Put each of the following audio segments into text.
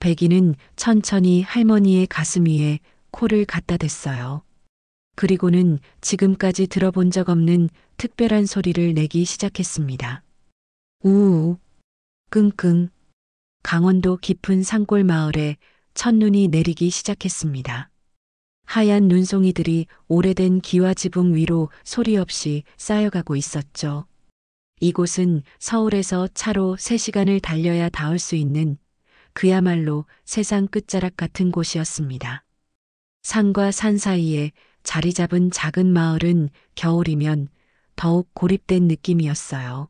백이는 천천히 할머니의 가슴 위에 코를 갖다 댔어요. 그리고는 지금까지 들어본 적 없는 특별한 소리를 내기 시작했습니다. 우우, 끙끙. 강원도 깊은 산골 마을에 첫눈이 내리기 시작했습니다. 하얀 눈송이들이 오래된 기와 지붕 위로 소리 없이 쌓여가고 있었죠. 이곳은 서울에서 차로 3시간을 달려야 닿을 수 있는 그야말로 세상 끝자락 같은 곳이었습니다. 산과 산 사이에 자리 잡은 작은 마을은 겨울이면 더욱 고립된 느낌이었어요.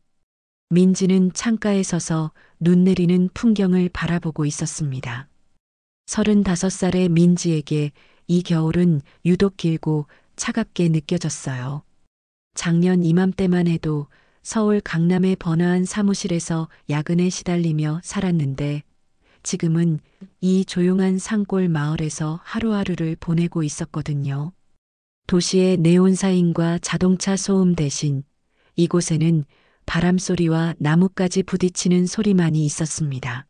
민지는 창가에 서서 눈 내리는 풍경을 바라보고 있었습니다. 35살의 민지에게 이 겨울은 유독 길고 차갑게 느껴졌어요. 작년 이맘때만 해도 서울 강남의 번화한 사무실에서 야근에 시달리며 살았는데 지금은 이 조용한 산골 마을에서 하루하루를 보내고 있었거든요. 도시의 네온사인과 자동차 소음 대신 이곳에는 바람소리와 나뭇가지 부딪히는 소리만이 있었습니다.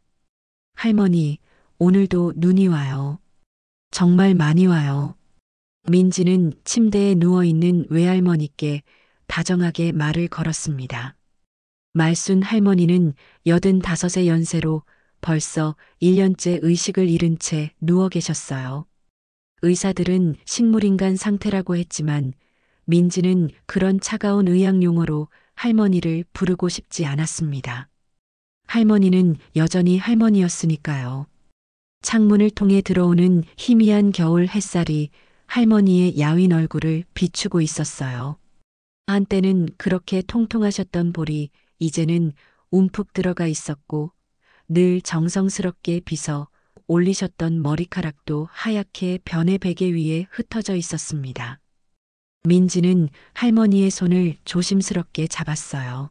할머니, 오늘도 눈이 와요. 정말 많이 와요. 민지는 침대에 누워있는 외할머니께 다정하게 말을 걸었습니다. 말순 할머니는 85의 연세로 벌써 1년째 의식을 잃은 채 누워 계셨어요. 의사들은 식물인간 상태라고 했지만 민지는 그런 차가운 의학 용어로 할머니를 부르고 싶지 않았습니다. 할머니는 여전히 할머니였으니까요. 창문을 통해 들어오는 희미한 겨울 햇살이 할머니의 야윈 얼굴을 비추고 있었어요. 한때는 그렇게 통통하셨던 볼이 이제는 움푹 들어가 있었고 늘 정성스럽게 빗어 올리셨던 머리카락도 하얗게 변의 베개 위에 흩어져 있었습니다. 민지는 할머니의 손을 조심스럽게 잡았어요.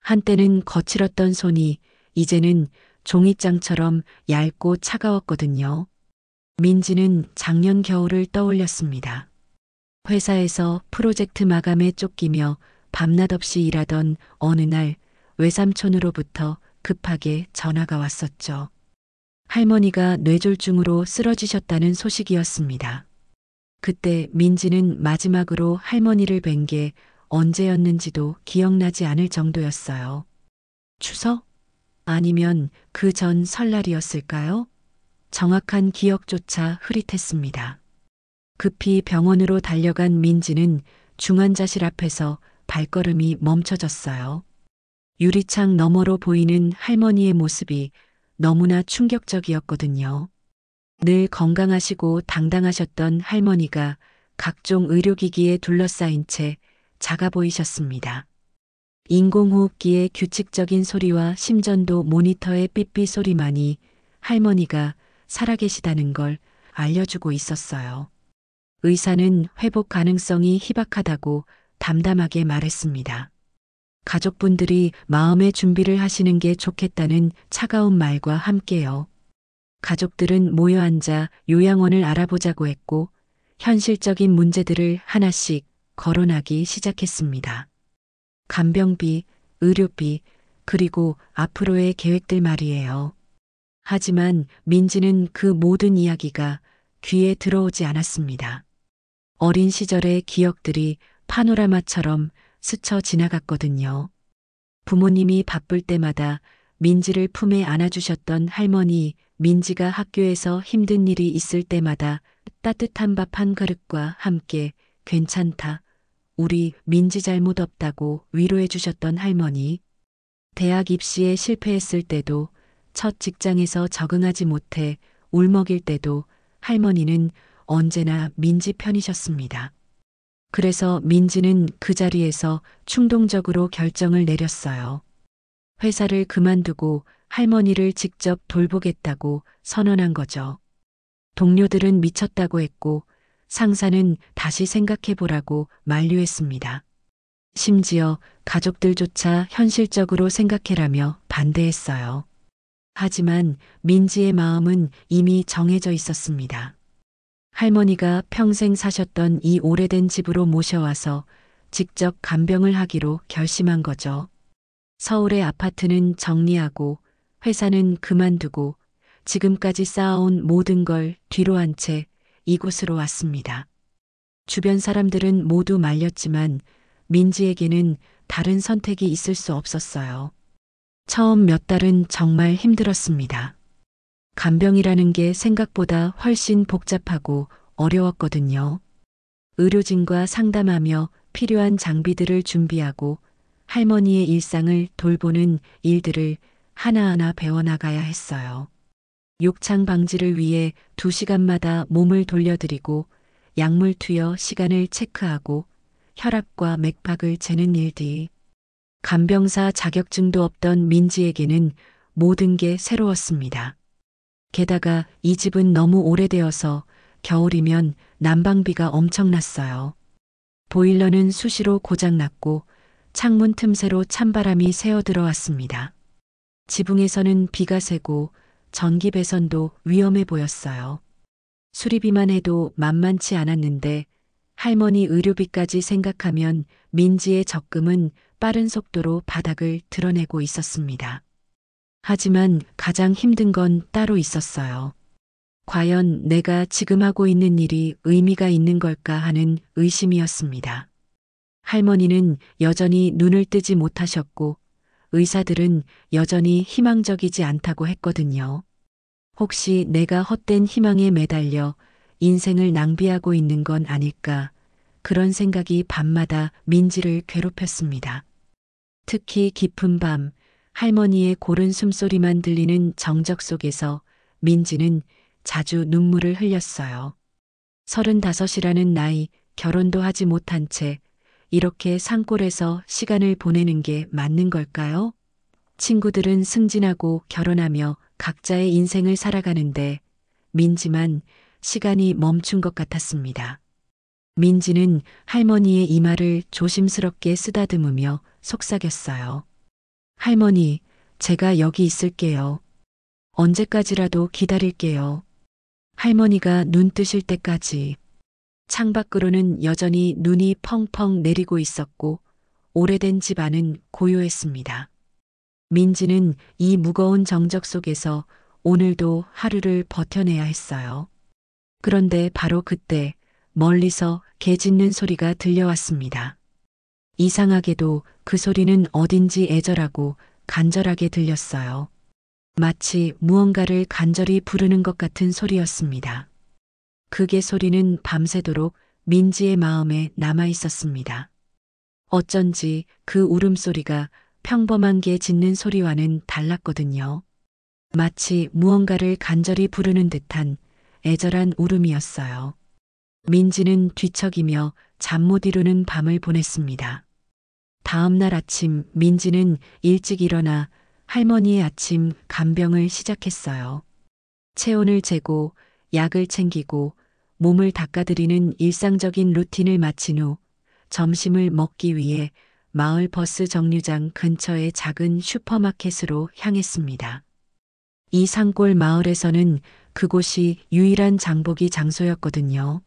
한때는 거칠었던 손이 이제는 종이장처럼 얇고 차가웠거든요. 민지는 작년 겨울을 떠올렸습니다. 회사에서 프로젝트 마감에 쫓기며 밤낮 없이 일하던 어느 날 외삼촌으로부터 급하게 전화가 왔었죠. 할머니가 뇌졸중으로 쓰러지셨다는 소식이었습니다. 그때 민지는 마지막으로 할머니를 뵌 게 언제였는지도 기억나지 않을 정도였어요. 추석? 아니면 그 전 설날이었을까요? 정확한 기억조차 흐릿했습니다. 급히 병원으로 달려간 민지는 중환자실 앞에서 발걸음이 멈춰졌어요. 유리창 너머로 보이는 할머니의 모습이 너무나 충격적이었거든요. 늘 건강하시고 당당하셨던 할머니가 각종 의료기기에 둘러싸인 채 작아 보이셨습니다. 인공호흡기의 규칙적인 소리와 심전도 모니터의 삐삐 소리만이 할머니가 살아계시다는 걸 알려주고 있었어요. 의사는 회복 가능성이 희박하다고 담담하게 말했습니다. 가족분들이 마음의 준비를 하시는 게 좋겠다는 차가운 말과 함께요. 가족들은 모여 앉아 요양원을 알아보자고 했고 현실적인 문제들을 하나씩 거론하기 시작했습니다. 간병비, 의료비, 그리고 앞으로의 계획들 말이에요. 하지만 민지는 그 모든 이야기가 귀에 들어오지 않았습니다. 어린 시절의 기억들이 파노라마처럼 스쳐 지나갔거든요. 부모님이 바쁠 때마다 민지를 품에 안아주셨던 할머니, 민지가 학교에서 힘든 일이 있을 때마다 따뜻한 밥 한 그릇과 함께 괜찮다, 우리 민지 잘못 없다고 위로해 주셨던 할머니, 대학 입시에 실패했을 때도 첫 직장에서 적응하지 못해 울먹일 때도 할머니는 언제나 민지 편이셨습니다. 그래서 민지는 그 자리에서 충동적으로 결정을 내렸어요. 회사를 그만두고 할머니를 직접 돌보겠다고 선언한 거죠. 동료들은 미쳤다고 했고 상사는 다시 생각해보라고 만류했습니다. 심지어 가족들조차 현실적으로 생각해라며 반대했어요. 하지만 민지의 마음은 이미 정해져 있었습니다. 할머니가 평생 사셨던 이 오래된 집으로 모셔와서 직접 간병을 하기로 결심한 거죠. 서울의 아파트는 정리하고 회사는 그만두고 지금까지 쌓아온 모든 걸 뒤로 한 채 이곳으로 왔습니다. 주변 사람들은 모두 말렸지만 민지에게는 다른 선택이 있을 수 없었어요. 처음 몇 달은 정말 힘들었습니다. 간병이라는 게 생각보다 훨씬 복잡하고 어려웠거든요. 의료진과 상담하며 필요한 장비들을 준비하고 할머니의 일상을 돌보는 일들을 하나하나 배워나가야 했어요. 욕창 방지를 위해 2시간마다 몸을 돌려드리고 약물 투여 시간을 체크하고 혈압과 맥박을 재는 일들. 간병사 자격증도 없던 민지에게는 모든 게 새로웠습니다. 게다가 이 집은 너무 오래되어서 겨울이면 난방비가 엄청났어요. 보일러는 수시로 고장났고 창문 틈새로 찬바람이 새어 들어왔습니다. 지붕에서는 비가 새고 전기 배선도 위험해 보였어요. 수리비만 해도 만만치 않았는데 할머니 의료비까지 생각하면 민지의 적금은 빠른 속도로 바닥을 드러내고 있었습니다. 하지만 가장 힘든 건 따로 있었어요. 과연 내가 지금 하고 있는 일이 의미가 있는 걸까 하는 의심이었습니다. 할머니는 여전히 눈을 뜨지 못하셨고 의사들은 여전히 희망적이지 않다고 했거든요. 혹시 내가 헛된 희망에 매달려 인생을 낭비하고 있는 건 아닐까, 그런 생각이 밤마다 민지를 괴롭혔습니다. 특히 깊은 밤, 할머니의 고른 숨소리만 들리는 정적 속에서 민지는 자주 눈물을 흘렸어요. 35이라는 나이, 결혼도 하지 못한 채 이렇게 산골에서 시간을 보내는 게 맞는 걸까요? 친구들은 승진하고 결혼하며 각자의 인생을 살아가는데 민지만 시간이 멈춘 것 같았습니다. 민지는 할머니의 이마를 조심스럽게 쓰다듬으며 속삭였어요. 할머니, 제가 여기 있을게요. 언제까지라도 기다릴게요. 할머니가 눈 뜨실 때까지. 창밖으로는 여전히 눈이 펑펑 내리고 있었고 오래된 집 안은 고요했습니다. 민지는 이 무거운 정적 속에서 오늘도 하루를 버텨내야 했어요. 그런데 바로 그때 멀리서 개 짖는 소리가 들려왔습니다. 이상하게도 그 소리는 어딘지 애절하고 간절하게 들렸어요. 마치 무언가를 간절히 부르는 것 같은 소리였습니다. 그 개 소리는 밤새도록 민지의 마음에 남아 있었습니다. 어쩐지 그 울음소리가 평범한 개 짖는 소리와는 달랐거든요. 마치 무언가를 간절히 부르는 듯한 애절한 울음이었어요. 민지는 뒤척이며 잠 못 이루는 밤을 보냈습니다. 다음 날 아침 민지는 일찍 일어나 할머니의 아침 간병을 시작했어요. 체온을 재고 약을 챙기고 몸을 닦아드리는 일상적인 루틴을 마친 후 점심을 먹기 위해 마을 버스 정류장 근처의 작은 슈퍼마켓으로 향했습니다. 이 산골 마을에서는 그곳이 유일한 장보기 장소였거든요.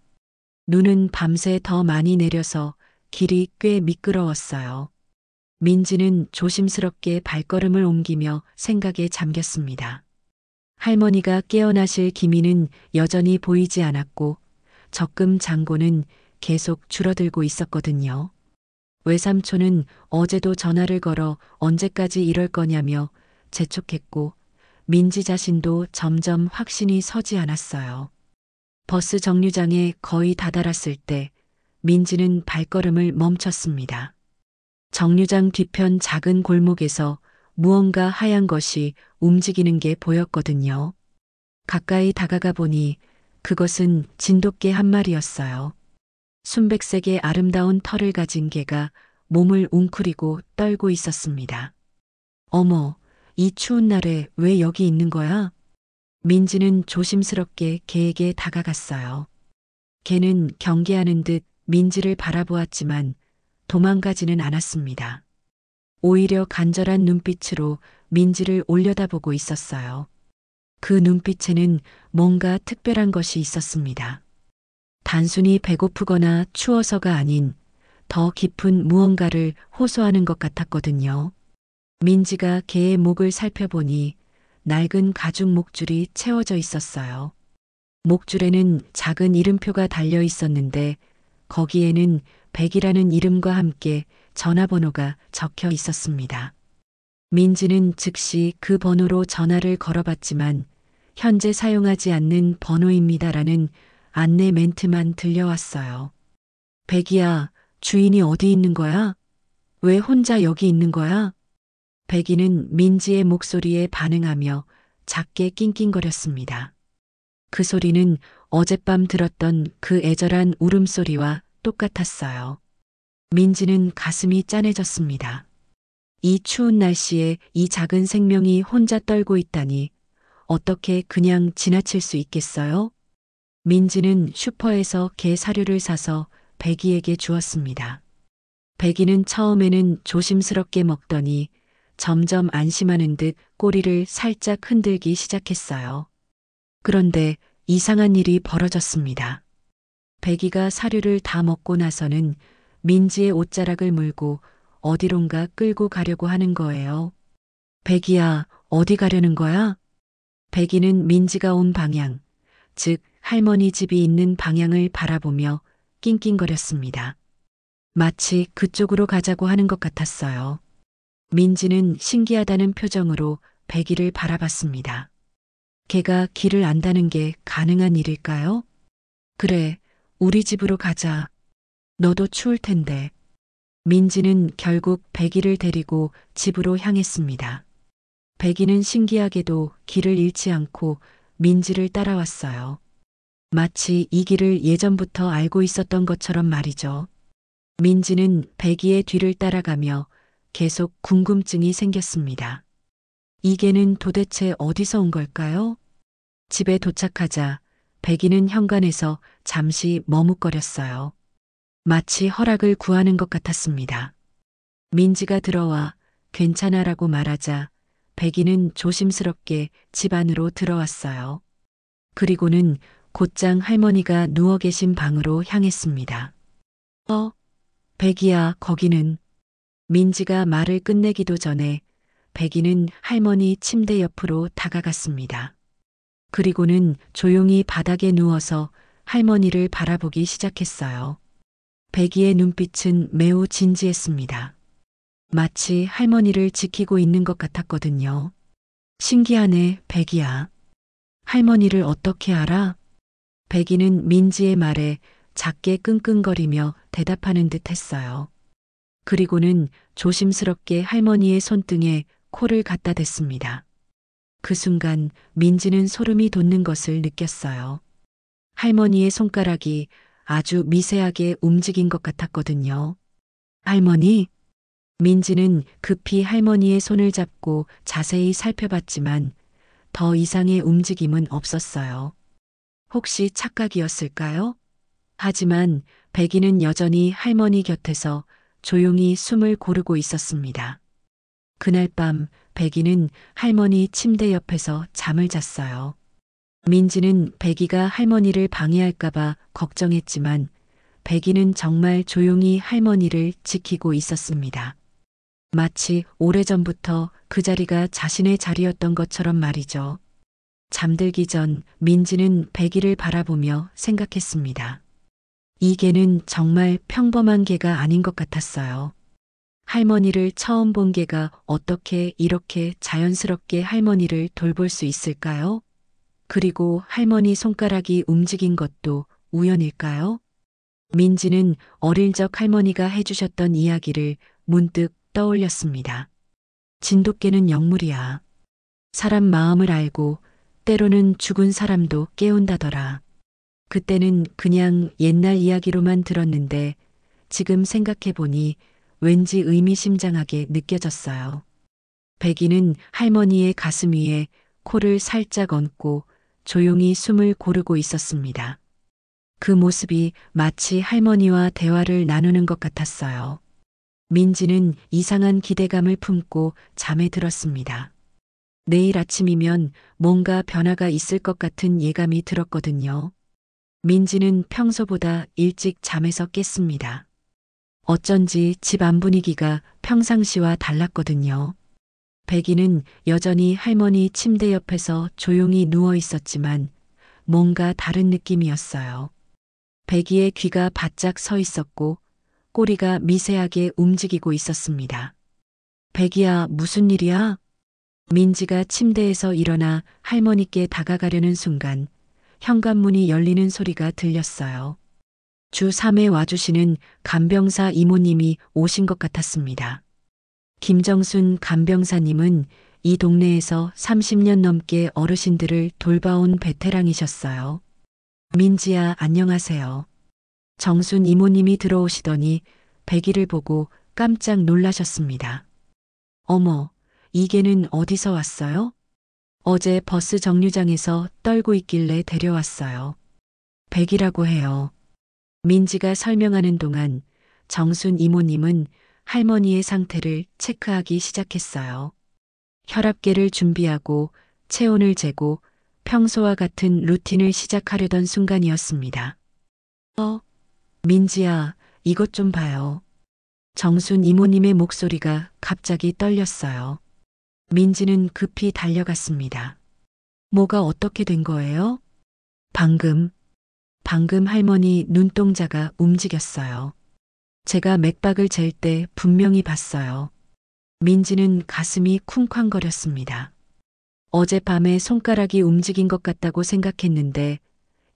눈은 밤새 더 많이 내려서 길이 꽤 미끄러웠어요. 민지는 조심스럽게 발걸음을 옮기며 생각에 잠겼습니다. 할머니가 깨어나실 기미는 여전히 보이지 않았고 적금 잔고는 계속 줄어들고 있었거든요. 외삼촌은 어제도 전화를 걸어 언제까지 이럴 거냐며 재촉했고 민지 자신도 점점 확신이 서지 않았어요. 버스 정류장에 거의 다다랐을 때 민지는 발걸음을 멈췄습니다. 정류장 뒤편 작은 골목에서 무언가 하얀 것이 움직이는 게 보였거든요. 가까이 다가가 보니 그것은 진돗개 한 마리였어요. 순백색의 아름다운 털을 가진 개가 몸을 웅크리고 떨고 있었습니다. 어머, 이 추운 날에 왜 여기 있는 거야? 민지는 조심스럽게 개에게 다가갔어요. 개는 경계하는 듯 민지를 바라보았지만 도망가지는 않았습니다. 오히려 간절한 눈빛으로 민지를 올려다보고 있었어요. 그 눈빛에는 뭔가 특별한 것이 있었습니다. 단순히 배고프거나 추워서가 아닌 더 깊은 무언가를 호소하는 것 같았거든요. 민지가 개의 목을 살펴보니 낡은 가죽 목줄이 채워져 있었어요. 목줄에는 작은 이름표가 달려 있었는데 거기에는 백이라는 이름과 함께 전화번호가 적혀 있었습니다. 민지는 즉시 그 번호로 전화를 걸어봤지만 현재 사용하지 않는 번호입니다라는 안내 멘트만 들려왔어요. 백이야, 주인이 어디 있는 거야? 왜 혼자 여기 있는 거야? 백이는 민지의 목소리에 반응하며 작게 낑낑거렸습니다. 그 소리는 어젯밤 들었던 그 애절한 울음소리와 똑같았어요. 민지는 가슴이 짠해졌습니다. 이 추운 날씨에 이 작은 생명이 혼자 떨고 있다니 어떻게 그냥 지나칠 수 있겠어요? 민지는 슈퍼에서 게 사료를 사서 백이에게 주었습니다. 백이는 처음에는 조심스럽게 먹더니 점점 안심하는 듯 꼬리를 살짝 흔들기 시작했어요. 그런데 이상한 일이 벌어졌습니다. 백이가 사료를 다 먹고 나서는 민지의 옷자락을 물고 어디론가 끌고 가려고 하는 거예요. 백이야, 어디 가려는 거야? 백이는 민지가 온 방향, 즉 할머니 집이 있는 방향을 바라보며 낑낑거렸습니다. 마치 그쪽으로 가자고 하는 것 같았어요. 민지는 신기하다는 표정으로 백이를 바라봤습니다. 걔가 길을 안다는 게 가능한 일일까요? 그래, 우리 집으로 가자. 너도 추울 텐데. 민지는 결국 백이를 데리고 집으로 향했습니다. 백이는 신기하게도 길을 잃지 않고 민지를 따라왔어요. 마치 이 길을 예전부터 알고 있었던 것처럼 말이죠. 민지는 백이의 뒤를 따라가며 계속 궁금증이 생겼습니다. 이 개는 도대체 어디서 온 걸까요? 집에 도착하자 백이는 현관에서 잠시 머뭇거렸어요. 마치 허락을 구하는 것 같았습니다. 민지가 들어와 괜찮아라고 말하자 백이는 조심스럽게 집 안으로 들어왔어요. 그리고는 곧장 할머니가 누워 계신 방으로 향했습니다. 백이야, 거기는. 민지가 말을 끝내기도 전에 백이는 할머니 침대 옆으로 다가갔습니다. 그리고는 조용히 바닥에 누워서 할머니를 바라보기 시작했어요. 백이의 눈빛은 매우 진지했습니다. 마치 할머니를 지키고 있는 것 같았거든요. 신기하네, 백이야. 할머니를 어떻게 알아? 백이는 민지의 말에 작게 끙끙거리며 대답하는 듯 했어요. 그리고는 조심스럽게 할머니의 손등에 코를 갖다 댔습니다. 그 순간 민지는 소름이 돋는 것을 느꼈어요. 할머니의 손가락이 아주 미세하게 움직인 것 같았거든요. 할머니? 민지는 급히 할머니의 손을 잡고 자세히 살펴봤지만 더 이상의 움직임은 없었어요. 혹시 착각이었을까요? 하지만 백이는 여전히 할머니 곁에서 조용히 숨을 고르고 있었습니다. 그날 밤 백이는 할머니 침대 옆에서 잠을 잤어요. 민지는 백이가 할머니를 방해할까봐 걱정했지만 백이는 정말 조용히 할머니를 지키고 있었습니다. 마치 오래전부터 그 자리가 자신의 자리였던 것처럼 말이죠. 잠들기 전 민지는 백이를 바라보며 생각했습니다. 이 개는 정말 평범한 개가 아닌 것 같았어요. 할머니를 처음 본 개가 어떻게 이렇게 자연스럽게 할머니를 돌볼 수 있을까요? 그리고 할머니 손가락이 움직인 것도 우연일까요? 민지는 어릴 적 할머니가 해주셨던 이야기를 문득 떠올렸습니다. 진돗개는 영물이야. 사람 마음을 알고 때로는 죽은 사람도 깨운다더라. 그때는 그냥 옛날 이야기로만 들었는데 지금 생각해보니 왠지 의미심장하게 느껴졌어요. 백이는 할머니의 가슴 위에 코를 살짝 얹고 조용히 숨을 고르고 있었습니다. 그 모습이 마치 할머니와 대화를 나누는 것 같았어요. 민지는 이상한 기대감을 품고 잠에 들었습니다. 내일 아침이면 뭔가 변화가 있을 것 같은 예감이 들었거든요. 민지는 평소보다 일찍 잠에서 깼습니다. 어쩐지 집 안 분위기가 평상시와 달랐거든요. 백이는 여전히 할머니 침대 옆에서 조용히 누워 있었지만 뭔가 다른 느낌이었어요. 백이의 귀가 바짝 서 있었고 꼬리가 미세하게 움직이고 있었습니다. 백이야, 무슨 일이야? 민지가 침대에서 일어나 할머니께 다가가려는 순간 현관문이 열리는 소리가 들렸어요. 주 3회 와주시는 간병사 이모님이 오신 것 같았습니다. 김정순 간병사님은 이 동네에서 30년 넘게 어르신들을 돌봐온 베테랑이셨어요. 민지야, 안녕하세요. 정순 이모님이 들어오시더니 백이를 보고 깜짝 놀라셨습니다. 어머, 이 개는 어디서 왔어요? 어제 버스 정류장에서 떨고 있길래 데려왔어요. 백이라고 해요. 민지가 설명하는 동안 정순 이모님은 할머니의 상태를 체크하기 시작했어요. 혈압계를 준비하고 체온을 재고 평소와 같은 루틴을 시작하려던 순간이었습니다. 민지야, 이것 좀 봐요. 정순 이모님의 목소리가 갑자기 떨렸어요. 민지는 급히 달려갔습니다. 뭐가 어떻게 된 거예요? 방금 할머니 눈동자가 움직였어요. 제가 맥박을 잴 때 분명히 봤어요. 민지는 가슴이 쿵쾅거렸습니다. 어젯밤에 손가락이 움직인 것 같다고 생각했는데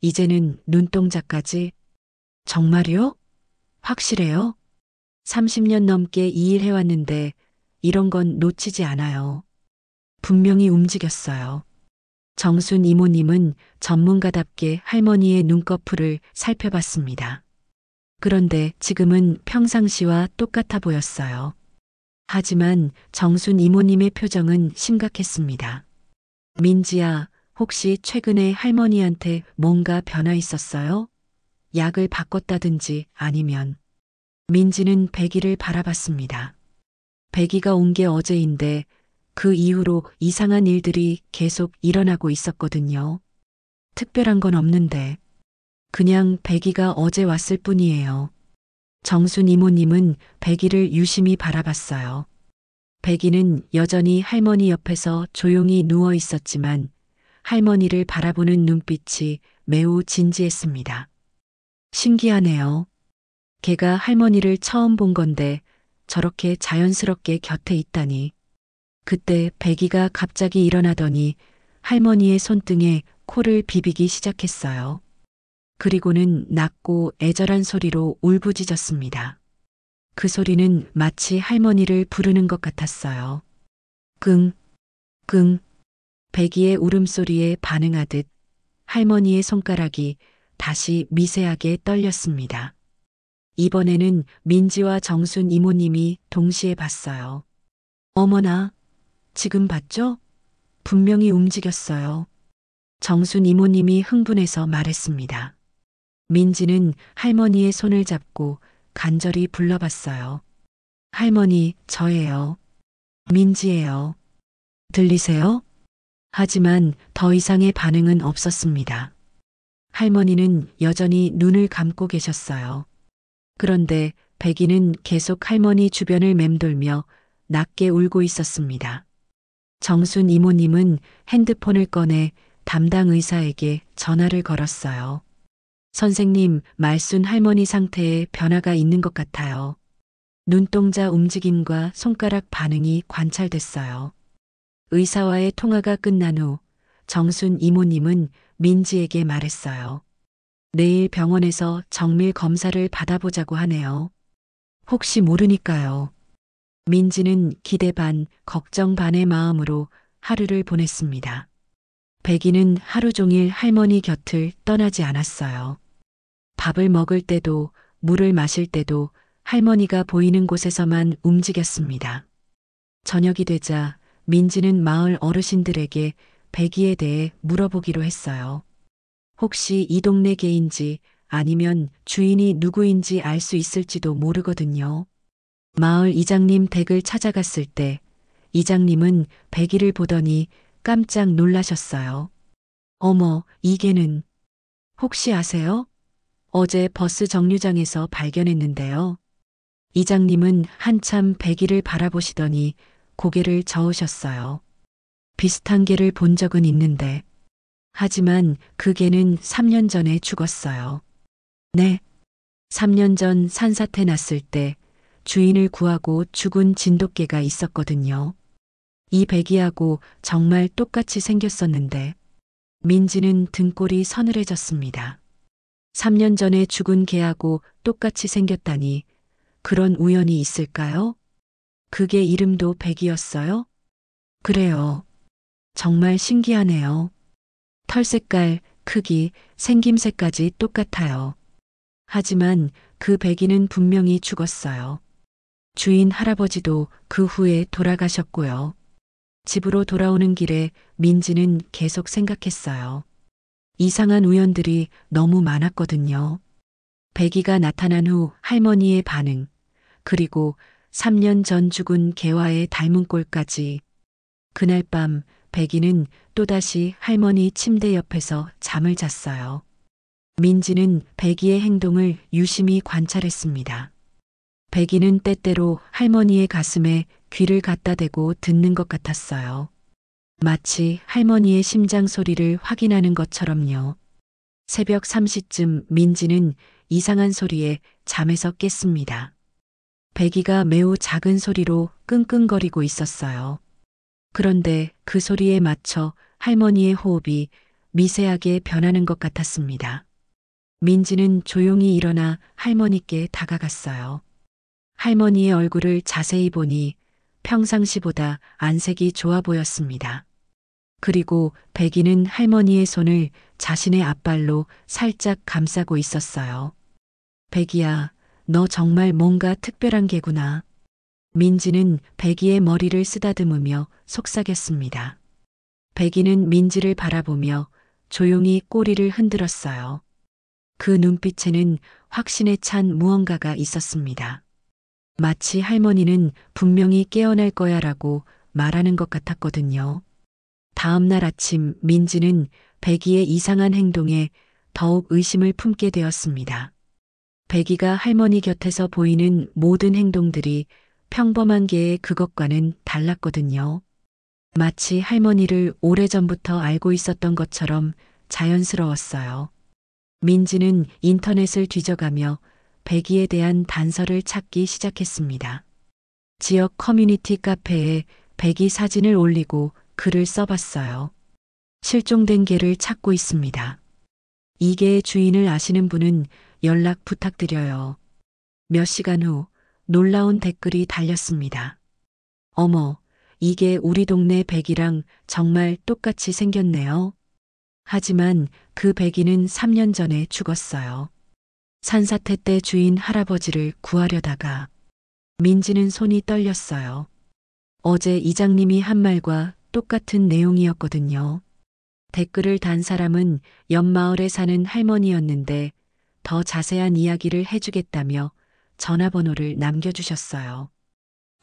이제는 눈동자까지. 정말요? 확실해요? 30년 넘게 이 일 해왔는데 이런 건 놓치지 않아요. 분명히 움직였어요. 정순 이모님은 전문가답게 할머니의 눈꺼풀을 살펴봤습니다. 그런데 지금은 평상시와 똑같아 보였어요. 하지만 정순 이모님의 표정은 심각했습니다. 민지야, 혹시 최근에 할머니한테 뭔가 변화 있었어요? 약을 바꿨다든지 아니면. 민지는 백이를 바라봤습니다. 백이가 온 게 어제인데 그 이후로 이상한 일들이 계속 일어나고 있었거든요. 특별한 건 없는데 그냥 백이가 어제 왔을 뿐이에요. 정순 이모님은 백이를 유심히 바라봤어요. 백이는 여전히 할머니 옆에서 조용히 누워 있었지만 할머니를 바라보는 눈빛이 매우 진지했습니다. 신기하네요. 걔가 할머니를 처음 본 건데 저렇게 자연스럽게 곁에 있다니. 그때 백이가 갑자기 일어나더니 할머니의 손등에 코를 비비기 시작했어요. 그리고는 낮고 애절한 소리로 울부짖었습니다. 그 소리는 마치 할머니를 부르는 것 같았어요. 끙, 끙. 백이의 울음소리에 반응하듯 할머니의 손가락이 다시 미세하게 떨렸습니다. 이번에는 민지와 정순 이모님이 동시에 봤어요. 어머나, 지금 봤죠? 분명히 움직였어요. 정순 이모님이 흥분해서 말했습니다. 민지는 할머니의 손을 잡고 간절히 불러봤어요. 할머니, 저예요. 민지예요. 들리세요? 하지만 더 이상의 반응은 없었습니다. 할머니는 여전히 눈을 감고 계셨어요. 그런데 백이는 계속 할머니 주변을 맴돌며 낮게 울고 있었습니다. 정순 이모님은 핸드폰을 꺼내 담당 의사에게 전화를 걸었어요. 선생님, 말순 할머니 상태에 변화가 있는 것 같아요. 눈동자 움직임과 손가락 반응이 관찰됐어요. 의사와의 통화가 끝난 후 정순 이모님은 민지에게 말했어요. 내일 병원에서 정밀 검사를 받아보자고 하네요. 혹시 모르니까요. 민지는 기대 반, 걱정 반의 마음으로 하루를 보냈습니다. 백이는 하루 종일 할머니 곁을 떠나지 않았어요. 밥을 먹을 때도 물을 마실 때도 할머니가 보이는 곳에서만 움직였습니다. 저녁이 되자 민지는 마을 어르신들에게 백이에 대해 물어보기로 했어요. 혹시 이 동네 개인지 아니면 주인이 누구인지 알 수 있을지도 모르거든요. 마을 이장님 댁을 찾아갔을 때 이장님은 백이를 보더니 깜짝 놀라셨어요. 어머, 이 개는 혹시 아세요? 어제 버스 정류장에서 발견했는데요. 이장님은 한참 백이를 바라보시더니 고개를 저으셨어요. 비슷한 개를 본 적은 있는데. 하지만 그 개는 3년 전에 죽었어요. 네. 3년 전 산사태 났을 때 주인을 구하고 죽은 진돗개가 있었거든요. 이 배기하고 정말 똑같이 생겼었는데 민지는 등골이 서늘해졌습니다. 3년 전에 죽은 개하고 똑같이 생겼다니 그런 우연이 있을까요? 그게 이름도 백이었어요? 그래요. 정말 신기하네요. 털 색깔, 크기, 생김새까지 똑같아요. 하지만 그 백이는 분명히 죽었어요. 주인 할아버지도 그 후에 돌아가셨고요. 집으로 돌아오는 길에 민지는 계속 생각했어요. 이상한 우연들이 너무 많았거든요. 백이가 나타난 후 할머니의 반응, 그리고 3년 전 죽은 개와의 닮은 꼴까지. 그날 밤 백이는 또다시 할머니 침대 옆에서 잠을 잤어요. 민지는 백이의 행동을 유심히 관찰했습니다. 백이는 때때로 할머니의 가슴에 귀를 갖다 대고 듣는 것 같았어요. 마치 할머니의 심장 소리를 확인하는 것처럼요. 새벽 3시쯤 민지는 이상한 소리에 잠에서 깼습니다. 백이가 매우 작은 소리로 끙끙거리고 있었어요. 그런데 그 소리에 맞춰 할머니의 호흡이 미세하게 변하는 것 같았습니다. 민지는 조용히 일어나 할머니께 다가갔어요. 할머니의 얼굴을 자세히 보니 평상시보다 안색이 좋아 보였습니다. 그리고 백이는 할머니의 손을 자신의 앞발로 살짝 감싸고 있었어요. 백이야, 너 정말 뭔가 특별한 개구나. 민지는 백이의 머리를 쓰다듬으며 속삭였습니다. 백이는 민지를 바라보며 조용히 꼬리를 흔들었어요. 그 눈빛에는 확신에 찬 무언가가 있었습니다. 마치 할머니는 분명히 깨어날 거야라고 말하는 것 같았거든요. 다음 날 아침 민지는 백이의 이상한 행동에 더욱 의심을 품게 되었습니다. 백이가 할머니 곁에서 보이는 모든 행동들이 평범한 개의 그것과는 달랐거든요. 마치 할머니를 오래전부터 알고 있었던 것처럼 자연스러웠어요. 민지는 인터넷을 뒤져가며 백이에 대한 단서를 찾기 시작했습니다. 지역 커뮤니티 카페에 백이 사진을 올리고 글을 써봤어요. 실종된 개를 찾고 있습니다. 이 개의 주인을 아시는 분은 연락 부탁드려요. 몇 시간 후 놀라운 댓글이 달렸습니다. 어머, 이게 우리 동네 백이랑 정말 똑같이 생겼네요. 하지만 그 백이는 3년 전에 죽었어요. 산사태 때 주인 할아버지를 구하려다가. 민지는 손이 떨렸어요. 어제 이장님이 한 말과 똑같은 내용이었거든요. 댓글을 단 사람은 옆마을에 사는 할머니였는데 더 자세한 이야기를 해주겠다며 전화번호를 남겨주셨어요.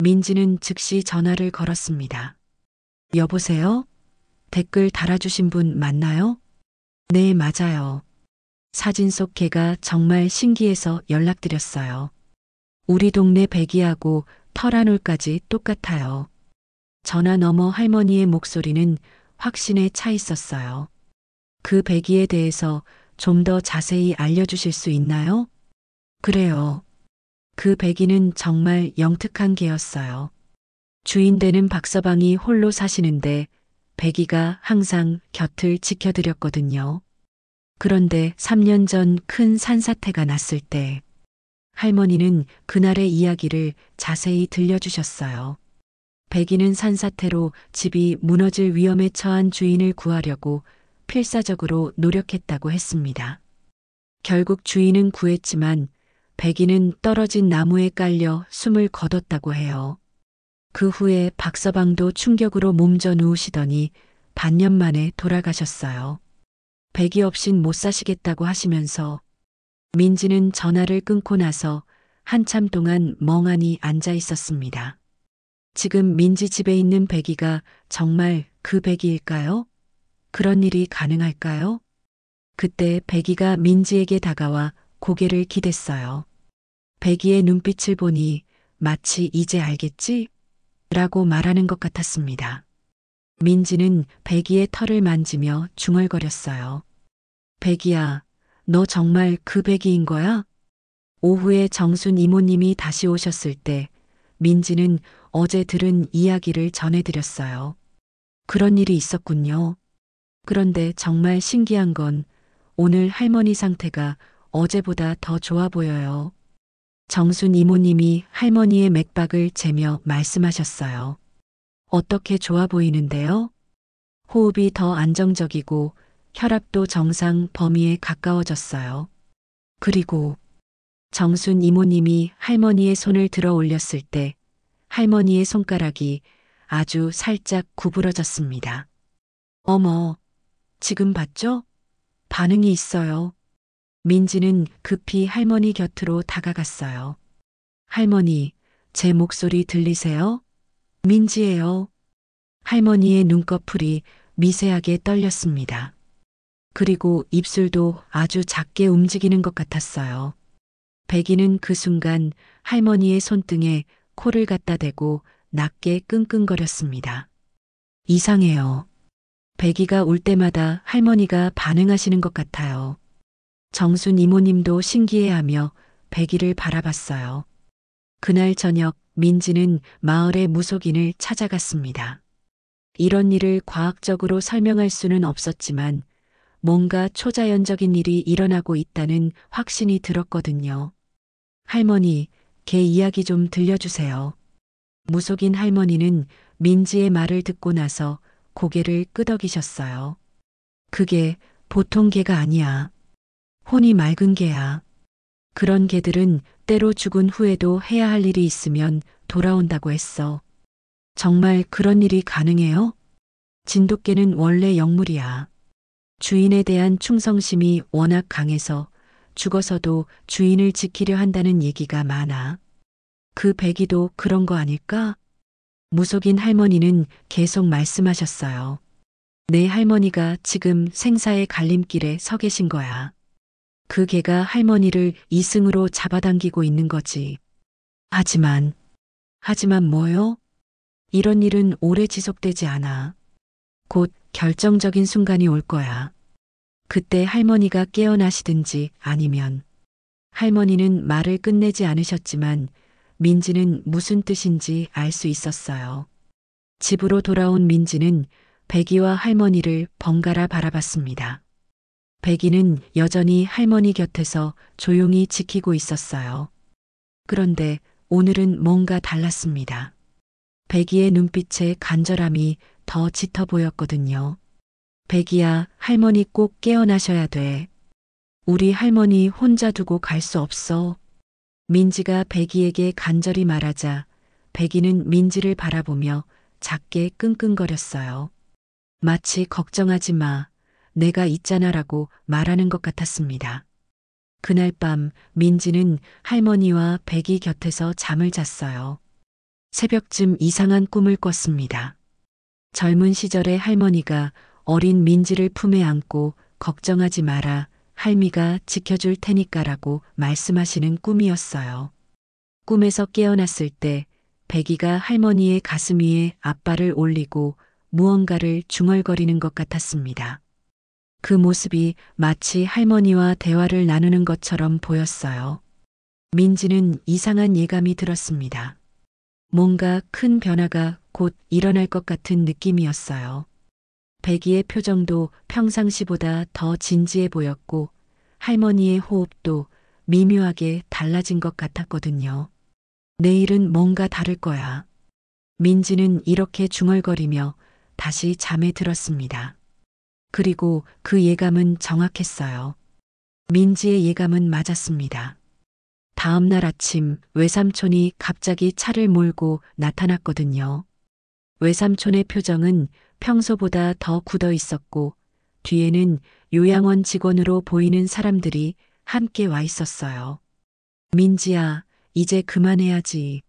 민지는 즉시 전화를 걸었습니다. 여보세요? 댓글 달아주신 분 맞나요? 네, 맞아요. 사진 속 개가 정말 신기해서 연락드렸어요. 우리 동네 백이하고 털 한 올까지 똑같아요. 전화 너머 할머니의 목소리는 확신에 차 있었어요. 그 백이에 대해서 좀 더 자세히 알려주실 수 있나요? 그래요. 그 백이는 정말 영특한 개였어요. 주인 되는 박서방이 홀로 사시는데 백이가 항상 곁을 지켜드렸거든요. 그런데 3년 전 큰 산사태가 났을 때 할머니는 그날의 이야기를 자세히 들려주셨어요. 백이는 산사태로 집이 무너질 위험에 처한 주인을 구하려고 필사적으로 노력했다고 했습니다. 결국 주인은 구했지만 백이는 떨어진 나무에 깔려 숨을 거뒀다고 해요. 그 후에 박서방도 충격으로 몸져 누우시더니 반년 만에 돌아가셨어요. 백이 없인 못 사시겠다고 하시면서 민지는 전화를 끊고 나서 한참 동안 멍하니 앉아 있었습니다. 지금 민지 집에 있는 백이가 정말 그 백이일까요? 그런 일이 가능할까요? 그때 백이가 민지에게 다가와 고개를 기댔어요. 백이의 눈빛을 보니 마치 이제 알겠지? 라고 말하는 것 같았습니다. 민지는 백이의 털을 만지며 중얼거렸어요. 백이야, 너 정말 그 백이인 거야? 오후에 정순 이모님이 다시 오셨을 때 민지는 어제 들은 이야기를 전해드렸어요. 그런 일이 있었군요. 그런데 정말 신기한 건 오늘 할머니 상태가 어제보다 더 좋아 보여요. 정순 이모님이 할머니의 맥박을 재며 말씀하셨어요. 어떻게 좋아 보이는데요? 호흡이 더 안정적이고 혈압도 정상 범위에 가까워졌어요. 그리고 정순 이모님이 할머니의 손을 들어 올렸을 때 할머니의 손가락이 아주 살짝 구부러졌습니다. 어머, 지금 봤죠? 반응이 있어요. 민지는 급히 할머니 곁으로 다가갔어요. 할머니, 제 목소리 들리세요? 민지예요. 할머니의 눈꺼풀이 미세하게 떨렸습니다. 그리고 입술도 아주 작게 움직이는 것 같았어요. 백이는 그 순간 할머니의 손등에 코를 갖다 대고 낮게 끙끙거렸습니다. 이상해요. 백이가 울 때마다 할머니가 반응하시는 것 같아요. 정순 이모님도 신기해하며 백이를 바라봤어요. 그날 저녁 민지는 마을의 무속인을 찾아갔습니다. 이런 일을 과학적으로 설명할 수는 없었지만 뭔가 초자연적인 일이 일어나고 있다는 확신이 들었거든요. 할머니, 걔 이야기 좀 들려주세요. 무속인 할머니는 민지의 말을 듣고 나서 고개를 끄덕이셨어요. 그게 보통 개가 아니야. 혼이 맑은 개야. 그런 개들은 때로 죽은 후에도 해야 할 일이 있으면 돌아온다고 했어. 정말 그런 일이 가능해요? 진돗개는 원래 영물이야. 주인에 대한 충성심이 워낙 강해서 죽어서도 주인을 지키려 한다는 얘기가 많아. 그 백이도 그런 거 아닐까? 무속인 할머니는 계속 말씀하셨어요. 내 할머니가 지금 생사의 갈림길에 서 계신 거야. 그 개가 할머니를 이승으로 잡아당기고 있는 거지. 하지만 뭐요? 이런 일은 오래 지속되지 않아. 곧 결정적인 순간이 올 거야. 그때 할머니가 깨어나시든지 아니면 할머니는 말을 끝내지 않으셨지만 민지는 무슨 뜻인지 알 수 있었어요. 집으로 돌아온 민지는 백이와 할머니를 번갈아 바라봤습니다. 백이는 여전히 할머니 곁에서 조용히 지키고 있었어요. 그런데 오늘은 뭔가 달랐습니다. 백이의 눈빛에 간절함이 더 짙어 보였거든요. 백이야, 할머니 꼭 깨어나셔야 돼. 우리 할머니 혼자 두고 갈 수 없어. 민지가 백이에게 간절히 말하자 백이는 민지를 바라보며 작게 끙끙거렸어요. 마치 걱정하지 마. 내가 있잖아라고 말하는 것 같았습니다. 그날 밤 민지는 할머니와 백이 곁에서 잠을 잤어요. 새벽쯤 이상한 꿈을 꿨습니다. 젊은 시절의 할머니가 어린 민지를 품에 안고 걱정하지 마라, 할미가 지켜줄 테니까라고 말씀하시는 꿈이었어요. 꿈에서 깨어났을 때 백이가 할머니의 가슴 위에 앞발을 올리고 무언가를 중얼거리는 것 같았습니다. 그 모습이 마치 할머니와 대화를 나누는 것처럼 보였어요. 민지는 이상한 예감이 들었습니다. 뭔가 큰 변화가 곧 일어날 것 같은 느낌이었어요. 백이의 표정도 평상시보다 더 진지해 보였고 할머니의 호흡도 미묘하게 달라진 것 같았거든요. 내일은 뭔가 다를 거야. 민지는 이렇게 중얼거리며 다시 잠에 들었습니다. 그리고 그 예감은 정확했어요. 민지의 예감은 맞았습니다. 다음 날 아침 외삼촌이 갑자기 차를 몰고 나타났거든요. 외삼촌의 표정은 평소보다 더 굳어 있었고 뒤에는 요양원 직원으로 보이는 사람들이 함께 와 있었어요. 민지야, 이제 그만해야지.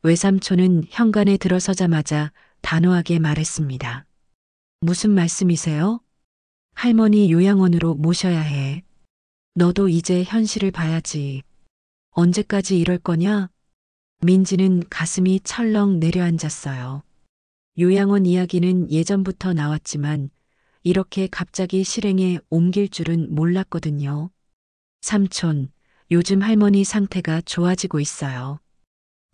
외삼촌은 현관에 들어서자마자 단호하게 말했습니다. 무슨 말씀이세요? 할머니 요양원으로 모셔야 해. 너도 이제 현실을 봐야지. 언제까지 이럴 거냐? 민지는 가슴이 철렁 내려앉았어요. 요양원 이야기는 예전부터 나왔지만 이렇게 갑자기 실행에 옮길 줄은 몰랐거든요. 삼촌, 요즘 할머니 상태가 좋아지고 있어요.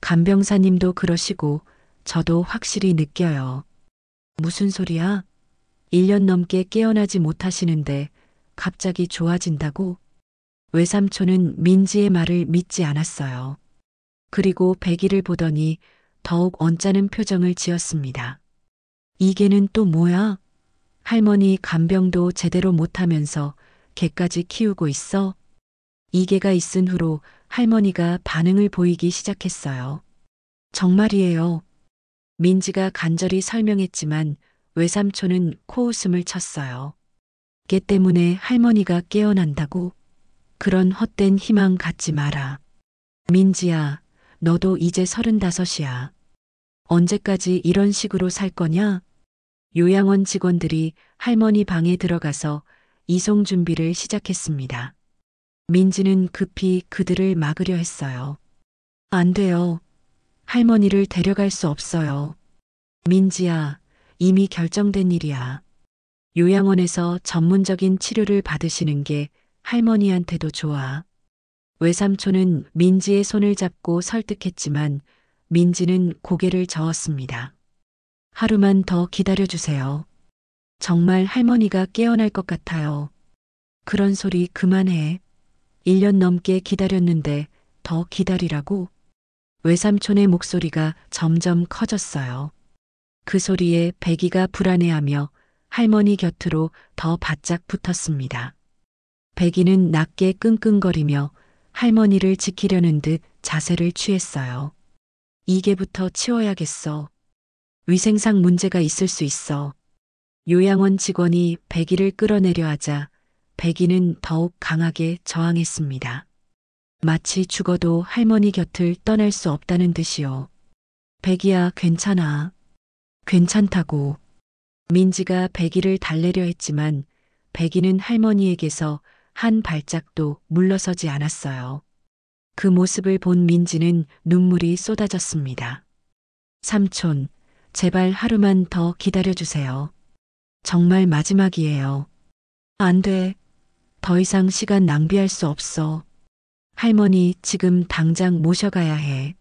간병사님도 그러시고 저도 확실히 느껴요. 무슨 소리야? 1년 넘게 깨어나지 못하시는데 갑자기 좋아진다고? 외삼촌은 민지의 말을 믿지 않았어요. 그리고 백이를 보더니 더욱 언짢은 표정을 지었습니다. 이게는 또 뭐야? 할머니 간병도 제대로 못하면서 개까지 키우고 있어? 이게가 있은 후로 할머니가 반응을 보이기 시작했어요. 정말이에요. 민지가 간절히 설명했지만 외삼촌은 코웃음을 쳤어요. 걔 때문에 할머니가 깨어난다고? 그런 헛된 희망 갖지 마라. 민지야, 너도 이제 35이야. 언제까지 이런 식으로 살 거냐? 요양원 직원들이 할머니 방에 들어가서 이송 준비를 시작했습니다. 민지는 급히 그들을 막으려 했어요. 안 돼요. 할머니를 데려갈 수 없어요. 민지야, 이미 결정된 일이야. 요양원에서 전문적인 치료를 받으시는 게 할머니한테도 좋아. 외삼촌은 민지의 손을 잡고 설득했지만 민지는 고개를 저었습니다. 하루만 더 기다려주세요. 정말 할머니가 깨어날 것 같아요. 그런 소리 그만해. 1년 넘게 기다렸는데 더 기다리라고? 외삼촌의 목소리가 점점 커졌어요. 그 소리에 백이가 불안해하며 할머니 곁으로 더 바짝 붙었습니다. 백이는 낮게 끙끙거리며 할머니를 지키려는 듯 자세를 취했어요. 이게부터 치워야겠어. 위생상 문제가 있을 수 있어. 요양원 직원이 백이를 끌어내려 하자 백이는 더욱 강하게 저항했습니다. 마치 죽어도 할머니 곁을 떠날 수 없다는 듯이요. 백이야, 괜찮아. 괜찮다고. 민지가 백이를 달래려 했지만 백이는 할머니에게서 한 발짝도 물러서지 않았어요. 그 모습을 본 민지는 눈물이 쏟아졌습니다. 삼촌, 제발 하루만 더 기다려주세요. 정말 마지막이에요. 안 돼. 더 이상 시간 낭비할 수 없어. 할머니 지금 당장 모셔가야 해.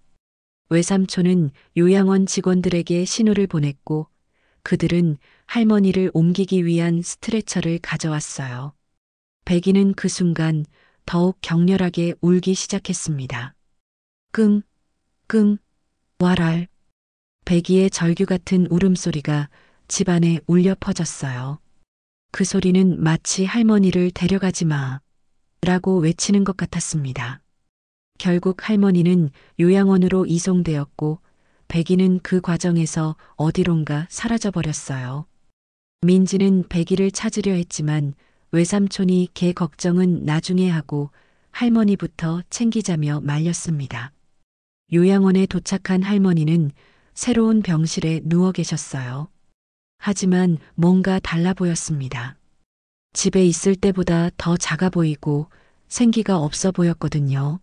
외삼촌은 요양원 직원들에게 신호를 보냈고 그들은 할머니를 옮기기 위한 스트레처를 가져왔어요. 백이는 그 순간 더욱 격렬하게 울기 시작했습니다. 끙, 끙, 와랄. 백이의 절규 같은 울음소리가 집안에 울려 퍼졌어요. 그 소리는 마치 할머니를 데려가지 마 라고 외치는 것 같았습니다. 결국 할머니는 요양원으로 이송되었고 백이는 그 과정에서 어디론가 사라져 버렸어요. 민지는 백이를 찾으려 했지만 외삼촌이 걔 걱정은 나중에 하고 할머니부터 챙기자며 말렸습니다. 요양원에 도착한 할머니는 새로운 병실에 누워 계셨어요. 하지만 뭔가 달라 보였습니다. 집에 있을 때보다 더 작아 보이고 생기가 없어 보였거든요.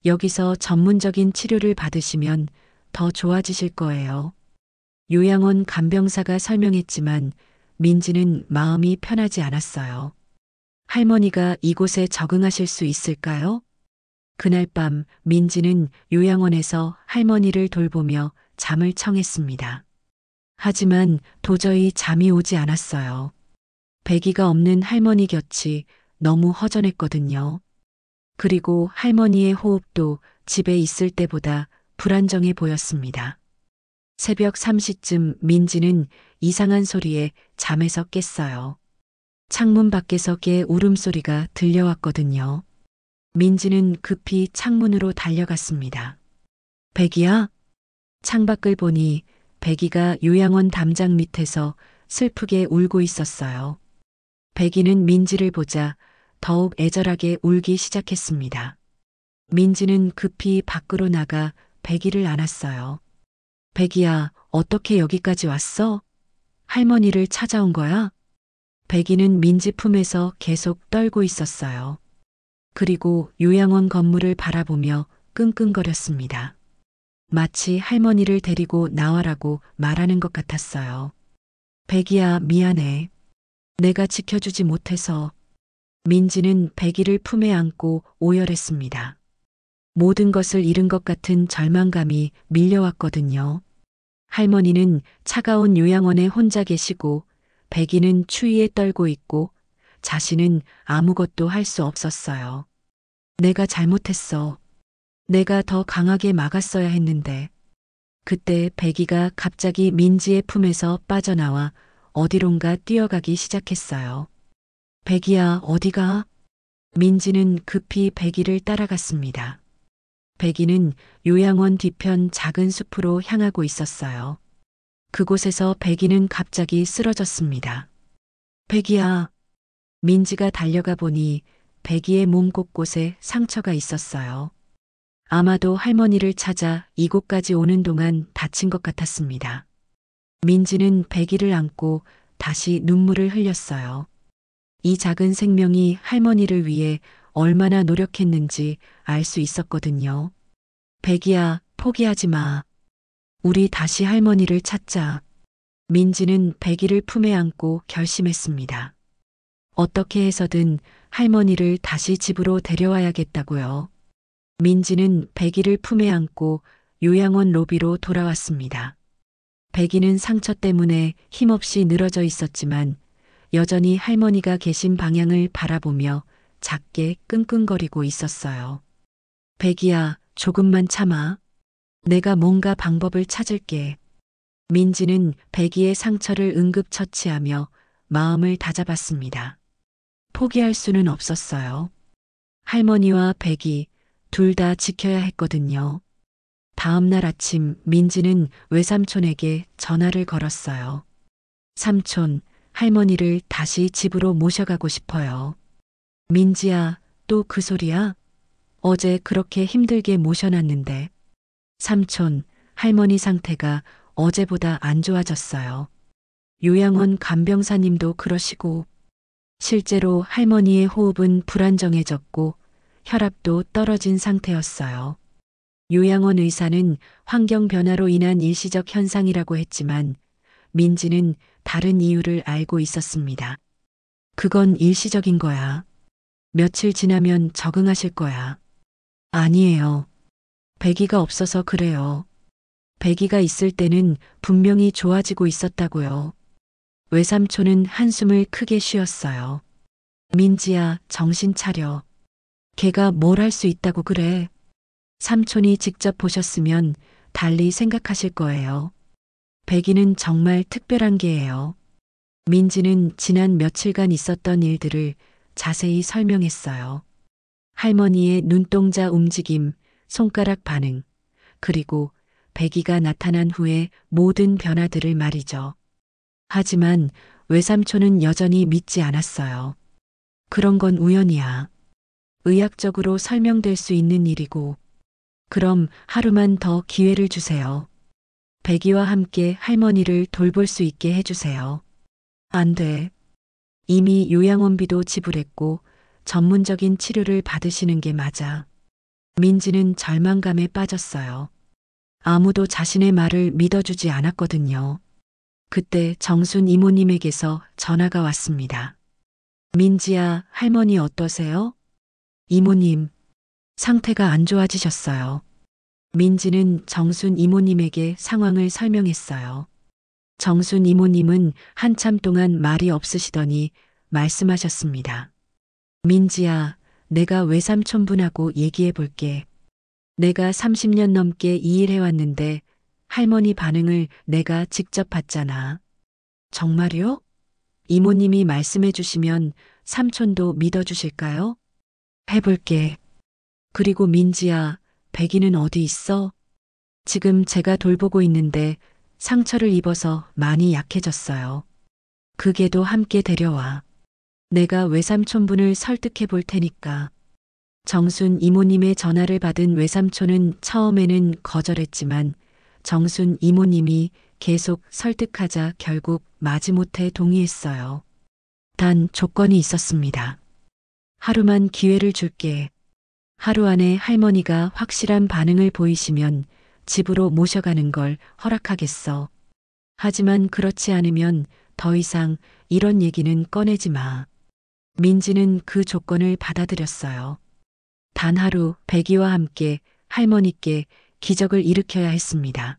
여기서 전문적인 치료를 받으시면 더 좋아지실 거예요. 요양원 간병사가 설명했지만 민지는 마음이 편하지 않았어요. 할머니가 이곳에 적응하실 수 있을까요? 그날 밤 민지는 요양원에서 할머니를 돌보며 잠을 청했습니다. 하지만 도저히 잠이 오지 않았어요. 백이가 없는 할머니 곁이 너무 허전했거든요. 그리고 할머니의 호흡도 집에 있을 때보다 불안정해 보였습니다. 새벽 3시쯤 민지는 이상한 소리에 잠에서 깼어요. 창문 밖에서 개 울음소리가 들려왔거든요. 민지는 급히 창문으로 달려갔습니다. 백이야? 창밖을 보니 백이가 요양원 담장 밑에서 슬프게 울고 있었어요. 백이는 민지를 보자 더욱 애절하게 울기 시작했습니다. 민지는 급히 밖으로 나가 백이를 안았어요. 백이야, 어떻게 여기까지 왔어? 할머니를 찾아온 거야? 백이는 민지 품에서 계속 떨고 있었어요. 그리고 요양원 건물을 바라보며 끙끙거렸습니다. 마치 할머니를 데리고 나와라고 말하는 것 같았어요. 백이야, 미안해. 내가 지켜주지 못해서. 민지는 백이를 품에 안고 오열했습니다. 모든 것을 잃은 것 같은 절망감이 밀려왔거든요. 할머니는 차가운 요양원에 혼자 계시고 백이는 추위에 떨고 있고 자신은 아무것도 할 수 없었어요. 내가 잘못했어. 내가 더 강하게 막았어야 했는데. 그때 백이가 갑자기 민지의 품에서 빠져나와 어디론가 뛰어가기 시작했어요. 백이야, 어디가? 민지는 급히 백이를 따라갔습니다. 백이는 요양원 뒤편 작은 숲으로 향하고 있었어요. 그곳에서 백이는 갑자기 쓰러졌습니다. 백이야. 민지가 달려가 보니 백이의 몸 곳곳에 상처가 있었어요. 아마도 할머니를 찾아 이곳까지 오는 동안 다친 것 같았습니다. 민지는 백이를 안고 다시 눈물을 흘렸어요. 이 작은 생명이 할머니를 위해 얼마나 노력했는지 알 수 있었거든요. 백이야, 포기하지 마. 우리 다시 할머니를 찾자. 민지는 백이를 품에 안고 결심했습니다. 어떻게 해서든 할머니를 다시 집으로 데려와야겠다고요. 민지는 백이를 품에 안고 요양원 로비로 돌아왔습니다. 백이는 상처 때문에 힘없이 늘어져 있었지만 여전히 할머니가 계신 방향을 바라보며 작게 끙끙거리고 있었어요. 백이야, 조금만 참아. 내가 뭔가 방법을 찾을게. 민지는 백이의 상처를 응급처치하며 마음을 다잡았습니다. 포기할 수는 없었어요. 할머니와 백이 둘 다 지켜야 했거든요. 다음 날 아침 민지는 외삼촌에게 전화를 걸었어요. 삼촌, 할머니를 다시 집으로 모셔가고 싶어요. 민지야, 또 그 소리야? 어제 그렇게 힘들게 모셔놨는데. 삼촌, 할머니 상태가 어제보다 안 좋아졌어요. 요양원 간병사님도 그러시고, 실제로 할머니의 호흡은 불안정해졌고 혈압도 떨어진 상태였어요. 요양원 의사는 환경 변화로 인한 일시적 현상이라고 했지만 민지는 다른 이유를 알고 있었습니다. 그건 일시적인 거야. 며칠 지나면 적응하실 거야. 아니에요. 백이가 없어서 그래요. 백이가 있을 때는 분명히 좋아지고 있었다고요. 외삼촌은 한숨을 크게 쉬었어요. 민지야, 정신 차려. 걔가 뭘 할 수 있다고 그래. 삼촌이 직접 보셨으면 달리 생각하실 거예요. 백이는 정말 특별한 개예요. 민지는 지난 며칠간 있었던 일들을 자세히 설명했어요. 할머니의 눈동자 움직임, 손가락 반응, 그리고 백이가 나타난 후의 모든 변화들을 말이죠. 하지만 외삼촌은 여전히 믿지 않았어요. 그런 건 우연이야. 의학적으로 설명될 수 있는 일이고, 그럼 하루만 더 기회를 주세요. 백이와 함께 할머니를 돌볼 수 있게 해주세요. 안 돼. 이미 요양원비도 지불했고 전문적인 치료를 받으시는 게 맞아. 민지는 절망감에 빠졌어요. 아무도 자신의 말을 믿어주지 않았거든요. 그때 정순 이모님에게서 전화가 왔습니다. 민지야, 할머니 어떠세요? 이모님, 상태가 안 좋아지셨어요. 민지는 정순 이모님에게 상황을 설명했어요. 정순 이모님은 한참 동안 말이 없으시더니 말씀하셨습니다. 민지야, 내가 외삼촌분하고 얘기해 볼게. 내가 30년 넘게 이 일 해왔는데 할머니 반응을 내가 직접 봤잖아. 정말요? 이모님이 말씀해 주시면 삼촌도 믿어주실까요? 해볼게. 그리고 민지야, 백이는 어디 있어? 지금 제가 돌보고 있는데 상처를 입어서 많이 약해졌어요. 그 개도 함께 데려와. 내가 외삼촌분을 설득해 볼 테니까. 정순 이모님의 전화를 받은 외삼촌은 처음에는 거절했지만 정순 이모님이 계속 설득하자 결국 마지못해 동의했어요. 단 조건이 있었습니다. 하루만 기회를 줄게. 하루 안에 할머니가 확실한 반응을 보이시면 집으로 모셔가는 걸 허락하겠어. 하지만 그렇지 않으면 더 이상 이런 얘기는 꺼내지 마. 민지는 그 조건을 받아들였어요. 단 하루 백이와 함께 할머니께 기적을 일으켜야 했습니다.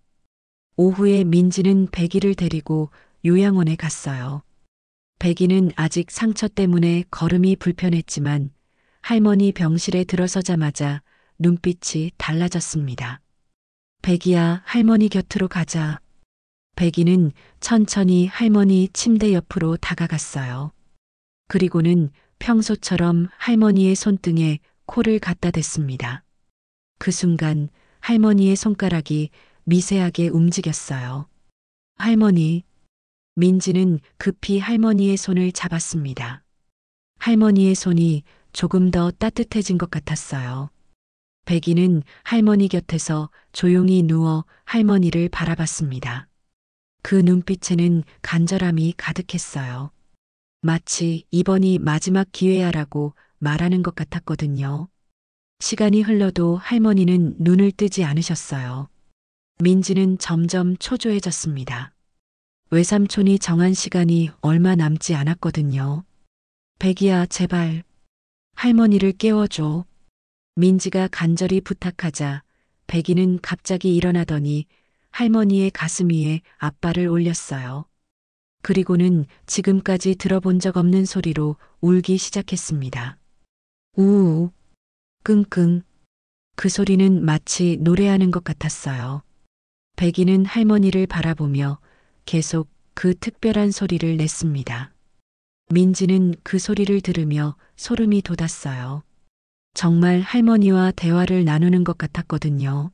오후에 민지는 백이를 데리고 요양원에 갔어요. 백이는 아직 상처 때문에 걸음이 불편했지만 할머니 병실에 들어서자마자 눈빛이 달라졌습니다. 백이야, 할머니 곁으로 가자. 백이는 천천히 할머니 침대 옆으로 다가갔어요. 그리고는 평소처럼 할머니의 손등에 코를 갖다 댔습니다. 그 순간 할머니의 손가락이 미세하게 움직였어요. 할머니. 민지는 급히 할머니의 손을 잡았습니다. 할머니의 손이 조금 더 따뜻해진 것 같았어요. 백이는 할머니 곁에서 조용히 누워 할머니를 바라봤습니다. 그 눈빛에는 간절함이 가득했어요. 마치 이번이 마지막 기회야라고 말하는 것 같았거든요. 시간이 흘러도 할머니는 눈을 뜨지 않으셨어요. 민지는 점점 초조해졌습니다. 외삼촌이 정한 시간이 얼마 남지 않았거든요. 백이야, 제발. 할머니를 깨워줘. 민지가 간절히 부탁하자 백이는 갑자기 일어나더니 할머니의 가슴 위에 앞발을 올렸어요. 그리고는 지금까지 들어본 적 없는 소리로 울기 시작했습니다. 우우, 끙끙. 그 소리는 마치 노래하는 것 같았어요. 백이는 할머니를 바라보며 계속 그 특별한 소리를 냈습니다. 민지는 그 소리를 들으며 소름이 돋았어요. 정말 할머니와 대화를 나누는 것 같았거든요.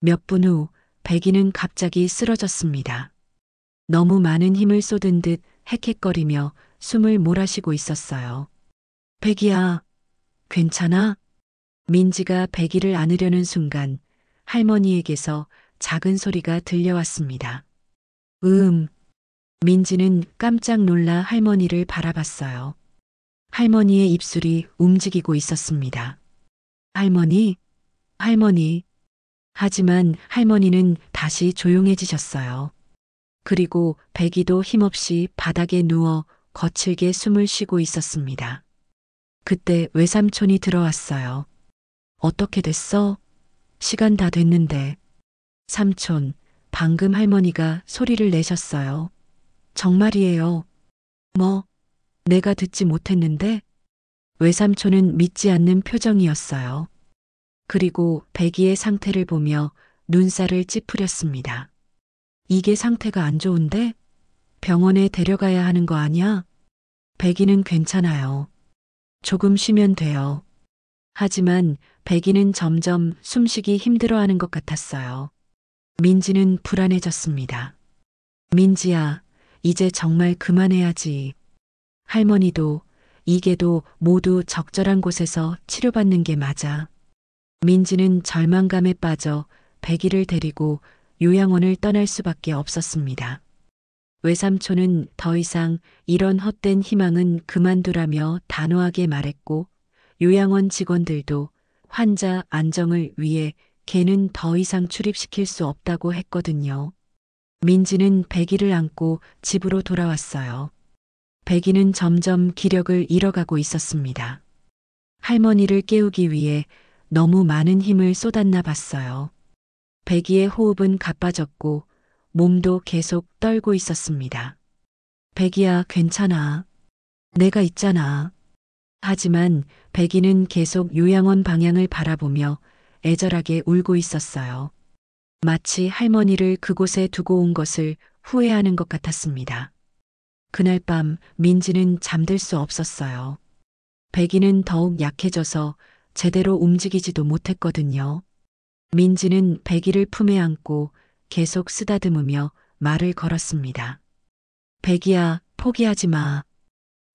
몇 분 후 백이는 갑자기 쓰러졌습니다. 너무 많은 힘을 쏟은 듯 헥헥거리며 숨을 몰아쉬고 있었어요. 백이야, 괜찮아? 민지가 백이를 안으려는 순간 할머니에게서 작은 소리가 들려왔습니다. 민지는 깜짝 놀라 할머니를 바라봤어요. 할머니의 입술이 움직이고 있었습니다. 할머니, 할머니. 하지만 할머니는 다시 조용해지셨어요. 그리고 백이도 힘없이 바닥에 누워 거칠게 숨을 쉬고 있었습니다. 그때 외삼촌이 들어왔어요. 어떻게 됐어? 시간 다 됐는데. 삼촌, 방금 할머니가 소리를 내셨어요. 정말이에요. 뭐, 내가 듣지 못했는데? 외삼촌은 믿지 않는 표정이었어요. 그리고 백이의 상태를 보며 눈살을 찌푸렸습니다. 이게 상태가 안 좋은데? 병원에 데려가야 하는 거 아니야? 백이는 괜찮아요. 조금 쉬면 돼요. 하지만 백이는 점점 숨쉬기 힘들어하는 것 같았어요. 민지는 불안해졌습니다. 민지야, 이제 정말 그만해야지. 할머니도 이게도 모두 적절한 곳에서 치료받는 게 맞아. 민지는 절망감에 빠져 백이를 데리고 요양원을 떠날 수밖에 없었습니다. 외삼촌은 더 이상 이런 헛된 희망은 그만두라며 단호하게 말했고 요양원 직원들도 환자 안정을 위해 걔는 더 이상 출입시킬 수 없다고 했거든요. 민지는 백이를 안고 집으로 돌아왔어요. 백이는 점점 기력을 잃어가고 있었습니다. 할머니를 깨우기 위해 너무 많은 힘을 쏟았나 봤어요. 백이의 호흡은 가빠졌고 몸도 계속 떨고 있었습니다. 백이야, 괜찮아. 내가 있잖아. 하지만 백이는 계속 요양원 방향을 바라보며 애절하게 울고 있었어요. 마치 할머니를 그곳에 두고 온 것을 후회하는 것 같았습니다. 그날 밤 민지는 잠들 수 없었어요. 백이는 더욱 약해져서 제대로 움직이지도 못했거든요. 민지는 백이를 품에 안고 계속 쓰다듬으며 말을 걸었습니다. 백이야, 포기하지 마.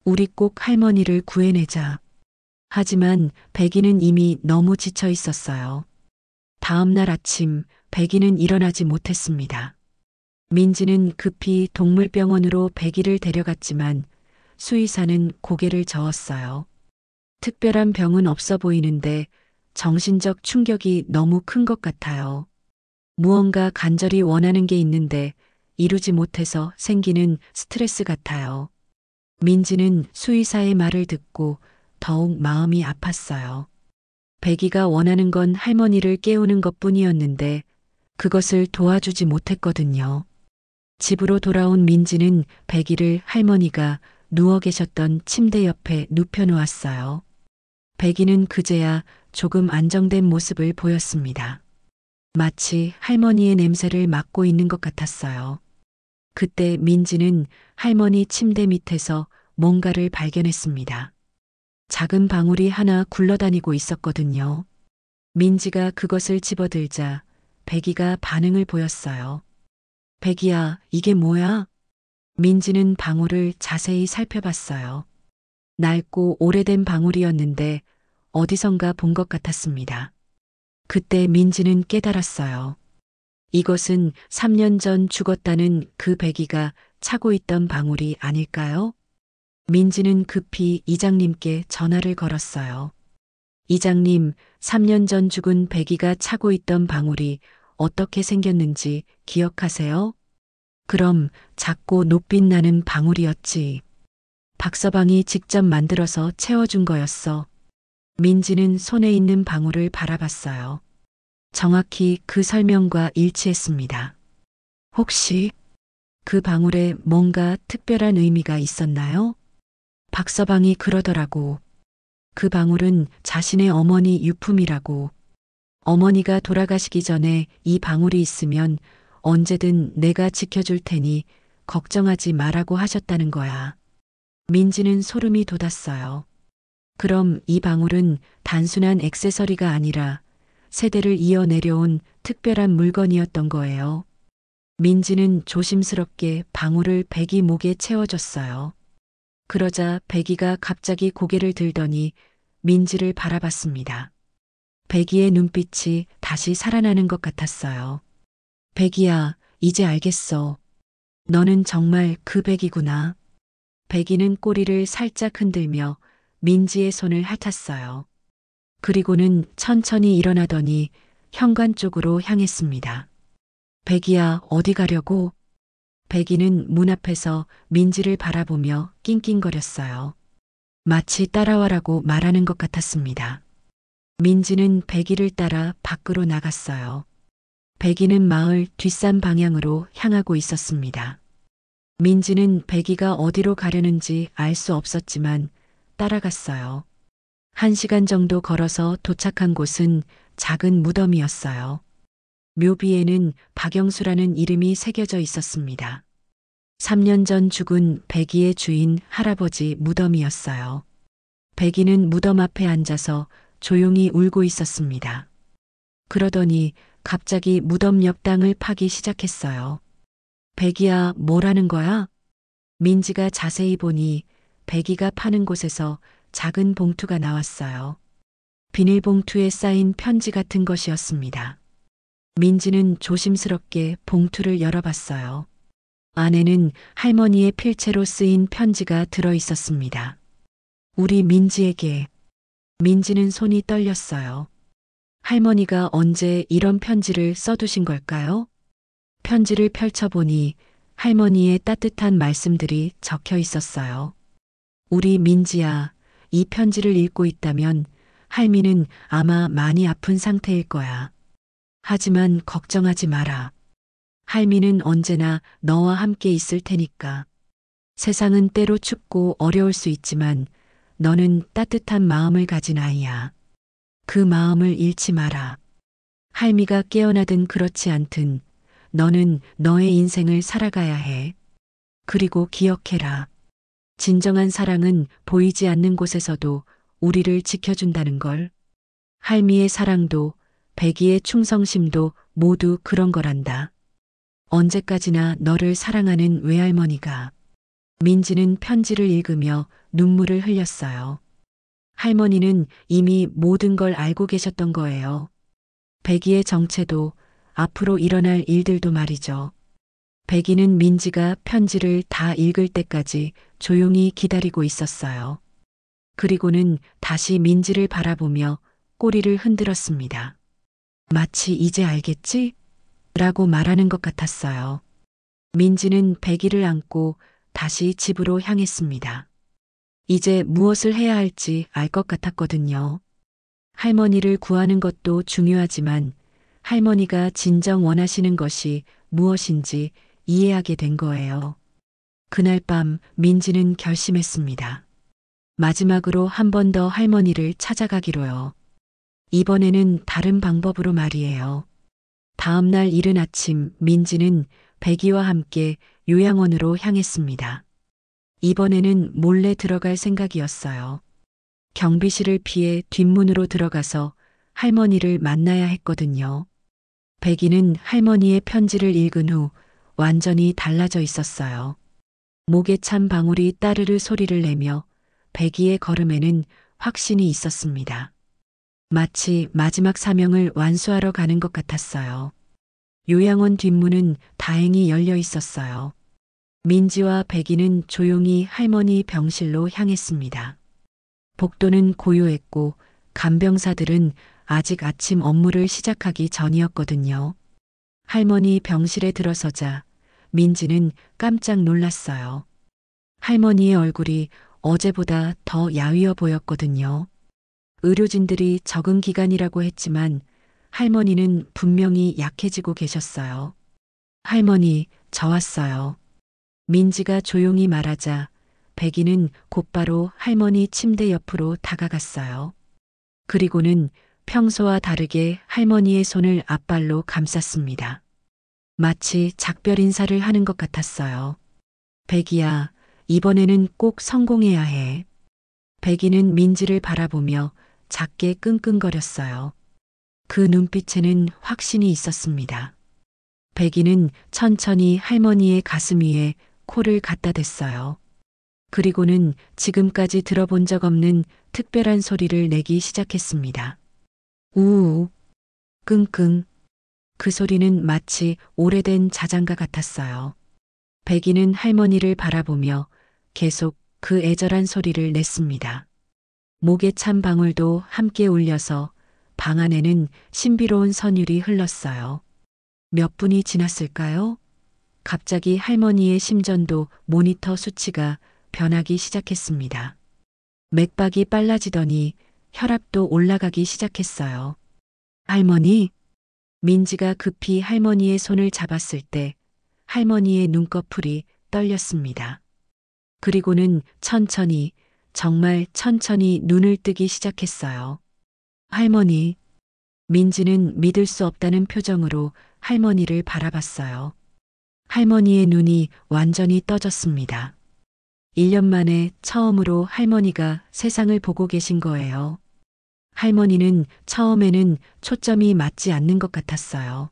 우리 꼭 할머니를 구해내자. 하지만 백이는 이미 너무 지쳐 있었어요. 다음 날 아침 백이는 일어나지 못했습니다. 민지는 급히 동물병원으로 백이를 데려갔지만 수의사는 고개를 저었어요. 특별한 병은 없어 보이는데 정신적 충격이 너무 큰 것 같아요. 무언가 간절히 원하는 게 있는데 이루지 못해서 생기는 스트레스 같아요. 민지는 수의사의 말을 듣고 더욱 마음이 아팠어요. 백이가 원하는 건 할머니를 깨우는 것뿐이었는데 그것을 도와주지 못했거든요. 집으로 돌아온 민지는 백이를 할머니가 누워 계셨던 침대 옆에 눕혀놓았어요. 백이는 그제야 조금 안정된 모습을 보였습니다. 마치 할머니의 냄새를 맡고 있는 것 같았어요. 그때 민지는 할머니 침대 밑에서 뭔가를 발견했습니다. 작은 방울이 하나 굴러다니고 있었거든요. 민지가 그것을 집어들자 백이가 반응을 보였어요. 백이야, 이게 뭐야? 민지는 방울을 자세히 살펴봤어요. 낡고 오래된 방울이었는데 어디선가 본 것 같았습니다. 그때 민지는 깨달았어요. 이것은 3년 전 죽었다는 그 백이가 차고 있던 방울이 아닐까요? 민지는 급히 이장님께 전화를 걸었어요. 이장님, 3년 전 죽은 백이가 차고 있던 방울이 어떻게 생겼는지 기억하세요? 그럼 작고 높빛 나는 방울이었지. 박서방이 직접 만들어서 채워준 거였어. 민지는 손에 있는 방울을 바라봤어요. 정확히 그 설명과 일치했습니다. 혹시 그 방울에 뭔가 특별한 의미가 있었나요? 박서방이 그러더라고. 그 방울은 자신의 어머니 유품이라고. 어머니가 돌아가시기 전에 이 방울이 있으면 언제든 내가 지켜줄 테니 걱정하지 말라고 하셨다는 거야. 민지는 소름이 돋았어요. 그럼 이 방울은 단순한 액세서리가 아니라 세대를 이어 내려온 특별한 물건이었던 거예요. 민지는 조심스럽게 방울을 백이 목에 채워줬어요. 그러자 백이가 갑자기 고개를 들더니 민지를 바라봤습니다. 백이의 눈빛이 다시 살아나는 것 같았어요. 백이야, 이제 알겠어. 너는 정말 그 백이구나. 백이는 꼬리를 살짝 흔들며 민지의 손을 핥았어요. 그리고는 천천히 일어나더니 현관 쪽으로 향했습니다. 백이야, 어디 가려고? 백이는 문 앞에서 민지를 바라보며 낑낑거렸어요. 마치 따라와라고 말하는 것 같았습니다. 민지는 백이를 따라 밖으로 나갔어요. 백이는 마을 뒷산 방향으로 향하고 있었습니다. 민지는 백이가 어디로 가려는지 알 수 없었지만 따라갔어요. 1시간 정도 걸어서 도착한 곳은 작은 무덤이었어요. 묘비에는 박영수라는 이름이 새겨져 있었습니다. 3년 전 죽은 백이의 주인 할아버지 무덤이었어요. 백이는 무덤 앞에 앉아서 조용히 울고 있었습니다. 그러더니 갑자기 무덤 옆 땅을 파기 시작했어요. 백이야, 뭐라는 거야? 민지가 자세히 보니 백이가 파는 곳에서 작은 봉투가 나왔어요. 비닐봉투에 쌓인 편지 같은 것이었습니다. 민지는 조심스럽게 봉투를 열어봤어요. 안에는 할머니의 필체로 쓰인 편지가 들어 있었습니다. 우리 민지에게. 민지는 손이 떨렸어요. 할머니가 언제 이런 편지를 써두신 걸까요? 편지를 펼쳐보니 할머니의 따뜻한 말씀들이 적혀 있었어요. 우리 민지야, 이 편지를 읽고 있다면 할미는 아마 많이 아픈 상태일 거야. 하지만 걱정하지 마라. 할미는 언제나 너와 함께 있을 테니까. 세상은 때로 춥고 어려울 수 있지만 너는 따뜻한 마음을 가진 아이야. 그 마음을 잃지 마라. 할미가 깨어나든 그렇지 않든 너는 너의 인생을 살아가야 해. 그리고 기억해라. 진정한 사랑은 보이지 않는 곳에서도 우리를 지켜준다는 걸. 할미의 사랑도 백이의 충성심도 모두 그런 거란다. 언제까지나 너를 사랑하는 외할머니가. 민지는 편지를 읽으며 눈물을 흘렸어요. 할머니는 이미 모든 걸 알고 계셨던 거예요. 백이의 정체도 앞으로 일어날 일들도 말이죠. 백이는 민지가 편지를 다 읽을 때까지 조용히 기다리고 있었어요. 그리고는 다시 민지를 바라보며 꼬리를 흔들었습니다. 마치 이제 알겠지? 라고 말하는 것 같았어요. 민지는 백이를 안고 다시 집으로 향했습니다. 이제 무엇을 해야 할지 알 것 같았거든요. 할머니를 구하는 것도 중요하지만 할머니가 진정 원하시는 것이 무엇인지 이해하게 된 거예요. 그날 밤 민지는 결심했습니다. 마지막으로 한 번 더 할머니를 찾아가기로요. 이번에는 다른 방법으로 말이에요. 다음 날 이른 아침 민지는 백이와 함께 요양원으로 향했습니다. 이번에는 몰래 들어갈 생각이었어요. 경비실을 피해 뒷문으로 들어가서 할머니를 만나야 했거든요. 백이는 할머니의 편지를 읽은 후 완전히 달라져 있었어요. 목에 찬 방울이 따르르 소리를 내며 백이의 걸음에는 확신이 있었습니다. 마치 마지막 사명을 완수하러 가는 것 같았어요. 요양원 뒷문은 다행히 열려 있었어요. 민지와 백이는 조용히 할머니 병실로 향했습니다. 복도는 고요했고 간병사들은 아직 아침 업무를 시작하기 전이었거든요. 할머니 병실에 들어서자 민지는 깜짝 놀랐어요. 할머니의 얼굴이 어제보다 더 야위어 보였거든요. 의료진들이 적응 기간이라고 했지만 할머니는 분명히 약해지고 계셨어요. 할머니, 저 왔어요. 민지가 조용히 말하자 백이는 곧바로 할머니 침대 옆으로 다가갔어요. 그리고는 평소와 다르게 할머니의 손을 앞발로 감쌌습니다. 마치 작별 인사를 하는 것 같았어요. 백이야, 이번에는 꼭 성공해야 해. 백이는 민지를 바라보며 작게 끙끙거렸어요. 그 눈빛에는 확신이 있었습니다. 백이는 천천히 할머니의 가슴 위에 코를 갖다 댔어요. 그리고는 지금까지 들어본 적 없는 특별한 소리를 내기 시작했습니다. 우우, 끙끙. 그 소리는 마치 오래된 자장가 같았어요. 백이는 할머니를 바라보며 계속 그 애절한 소리를 냈습니다. 목에 찬 방울도 함께 울려서 방 안에는 신비로운 선율이 흘렀어요. 몇 분이 지났을까요? 갑자기 할머니의 심전도 모니터 수치가 변하기 시작했습니다. 맥박이 빨라지더니 혈압도 올라가기 시작했어요. 할머니? 민지가 급히 할머니의 손을 잡았을 때 할머니의 눈꺼풀이 떨렸습니다. 그리고는 천천히, 정말 천천히 눈을 뜨기 시작했어요. 할머니. 민지는 믿을 수 없다는 표정으로 할머니를 바라봤어요. 할머니의 눈이 완전히 떠졌습니다. 1년 만에 처음으로 할머니가 세상을 보고 계신 거예요. 할머니는 처음에는 초점이 맞지 않는 것 같았어요.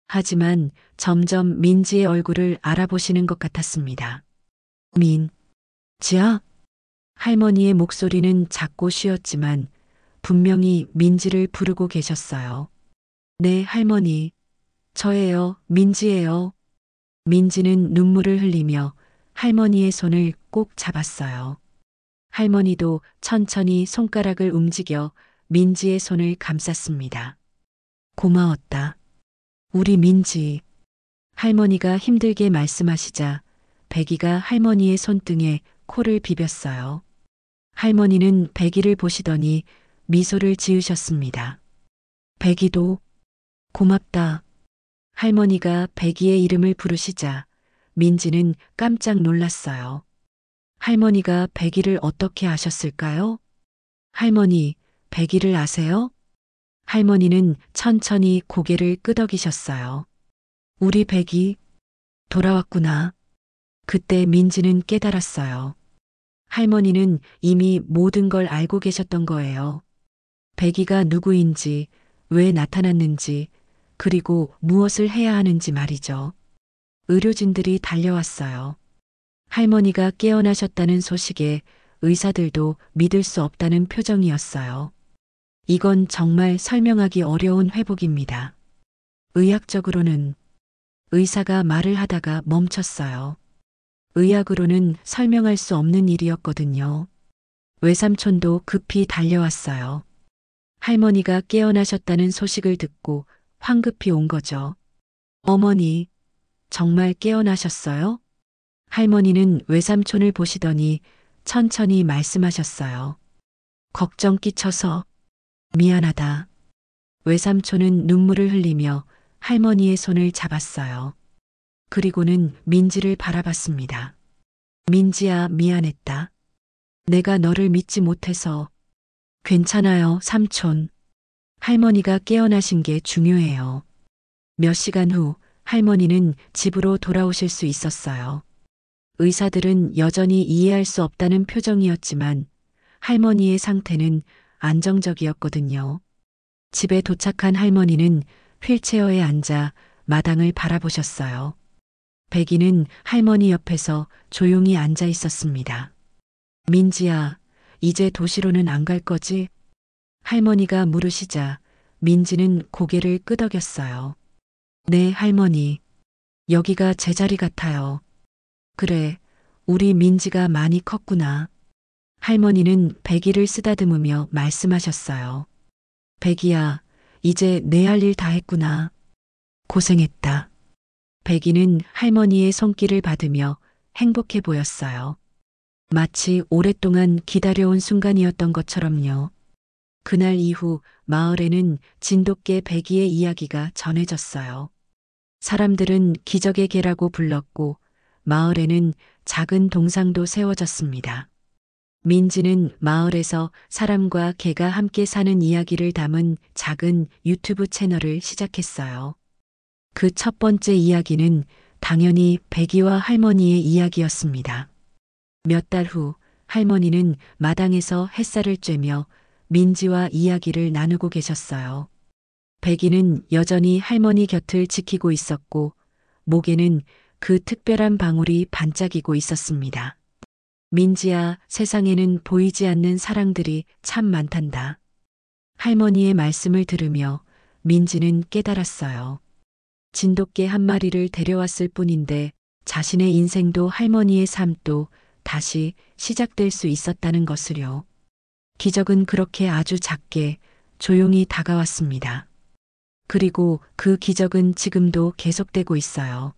하지만 점점 민지의 얼굴을 알아보시는 것 같았습니다. 지아? 할머니의 목소리는 작고 쉬었지만 분명히 민지를 부르고 계셨어요. 네, 할머니. 저예요, 민지예요. 민지는 눈물을 흘리며 할머니의 손을 꼭 잡았어요. 할머니도 천천히 손가락을 움직여 민지의 손을 감쌌습니다. 고마웠다. 우리 민지. 할머니가 힘들게 말씀하시자 백이가 할머니의 손등에 코를 비볐어요. 할머니는 백이를 보시더니 미소를 지으셨습니다. 백이도 고맙다. 할머니가 백이의 이름을 부르시자 민지는 깜짝 놀랐어요. 할머니가 백이를 어떻게 아셨을까요? 할머니, 백이를 아세요? 할머니는 천천히 고개를 끄덕이셨어요. 우리 백이 돌아왔구나. 그때 민지는 깨달았어요. 할머니는 이미 모든 걸 알고 계셨던 거예요. 백이가 누구인지, 왜 나타났는지, 그리고 무엇을 해야 하는지 말이죠. 의료진들이 달려왔어요. 할머니가 깨어나셨다는 소식에 의사들도 믿을 수 없다는 표정이었어요. 이건 정말 설명하기 어려운 회복입니다. 의학적으로는 의사가 말을 하다가 멈췄어요. 의학으로는 설명할 수 없는 일이었거든요. 외삼촌도 급히 달려왔어요. 할머니가 깨어나셨다는 소식을 듣고 황급히 온 거죠. 어머니, 정말 깨어나셨어요? 할머니는 외삼촌을 보시더니 천천히 말씀하셨어요. 걱정 끼쳐서 미안하다. 외삼촌은 눈물을 흘리며 할머니의 손을 잡았어요. 그리고는 민지를 바라봤습니다. 민지야, 미안했다. 내가 너를 믿지 못해서. 괜찮아요, 삼촌. 할머니가 깨어나신 게 중요해요. 몇 시간 후 할머니는 집으로 돌아오실 수 있었어요. 의사들은 여전히 이해할 수 없다는 표정이었지만 할머니의 상태는 안정적이었거든요. 집에 도착한 할머니는 휠체어에 앉아 마당을 바라보셨어요. 백이는 할머니 옆에서 조용히 앉아 있었습니다. 민지야, 이제 도시로는 안 갈 거지? 할머니가 물으시자 민지는 고개를 끄덕였어요. 네, 할머니. 여기가 제 자리 같아요. 그래, 우리 민지가 많이 컸구나. 할머니는 백이를 쓰다듬으며 말씀하셨어요. 백이야, 이제 내 할 일 다 했구나. 고생했다. 백이는 할머니의 손길을 받으며 행복해 보였어요. 마치 오랫동안 기다려온 순간이었던 것처럼요. 그날 이후 마을에는 진돗개 백이의 이야기가 전해졌어요. 사람들은 기적의 개라고 불렀고 마을에는 작은 동상도 세워졌습니다. 민지는 마을에서 사람과 개가 함께 사는 이야기를 담은 작은 유튜브 채널을 시작했어요. 그 첫 번째 이야기는 당연히 백이와 할머니의 이야기였습니다. 몇 달 후 할머니는 마당에서 햇살을 쬐며 민지와 이야기를 나누고 계셨어요. 백이는 여전히 할머니 곁을 지키고 있었고 목에는 그 특별한 방울이 반짝이고 있었습니다. 민지야, 세상에는 보이지 않는 사랑들이 참 많단다. 할머니의 말씀을 들으며 민지는 깨달았어요. 진돗개 한 마리를 데려왔을 뿐인데 자신의 인생도 할머니의 삶도 다시 시작될 수 있었다는 것을요. 기적은 그렇게 아주 작게 조용히 다가왔습니다. 그리고 그 기적은 지금도 계속되고 있어요.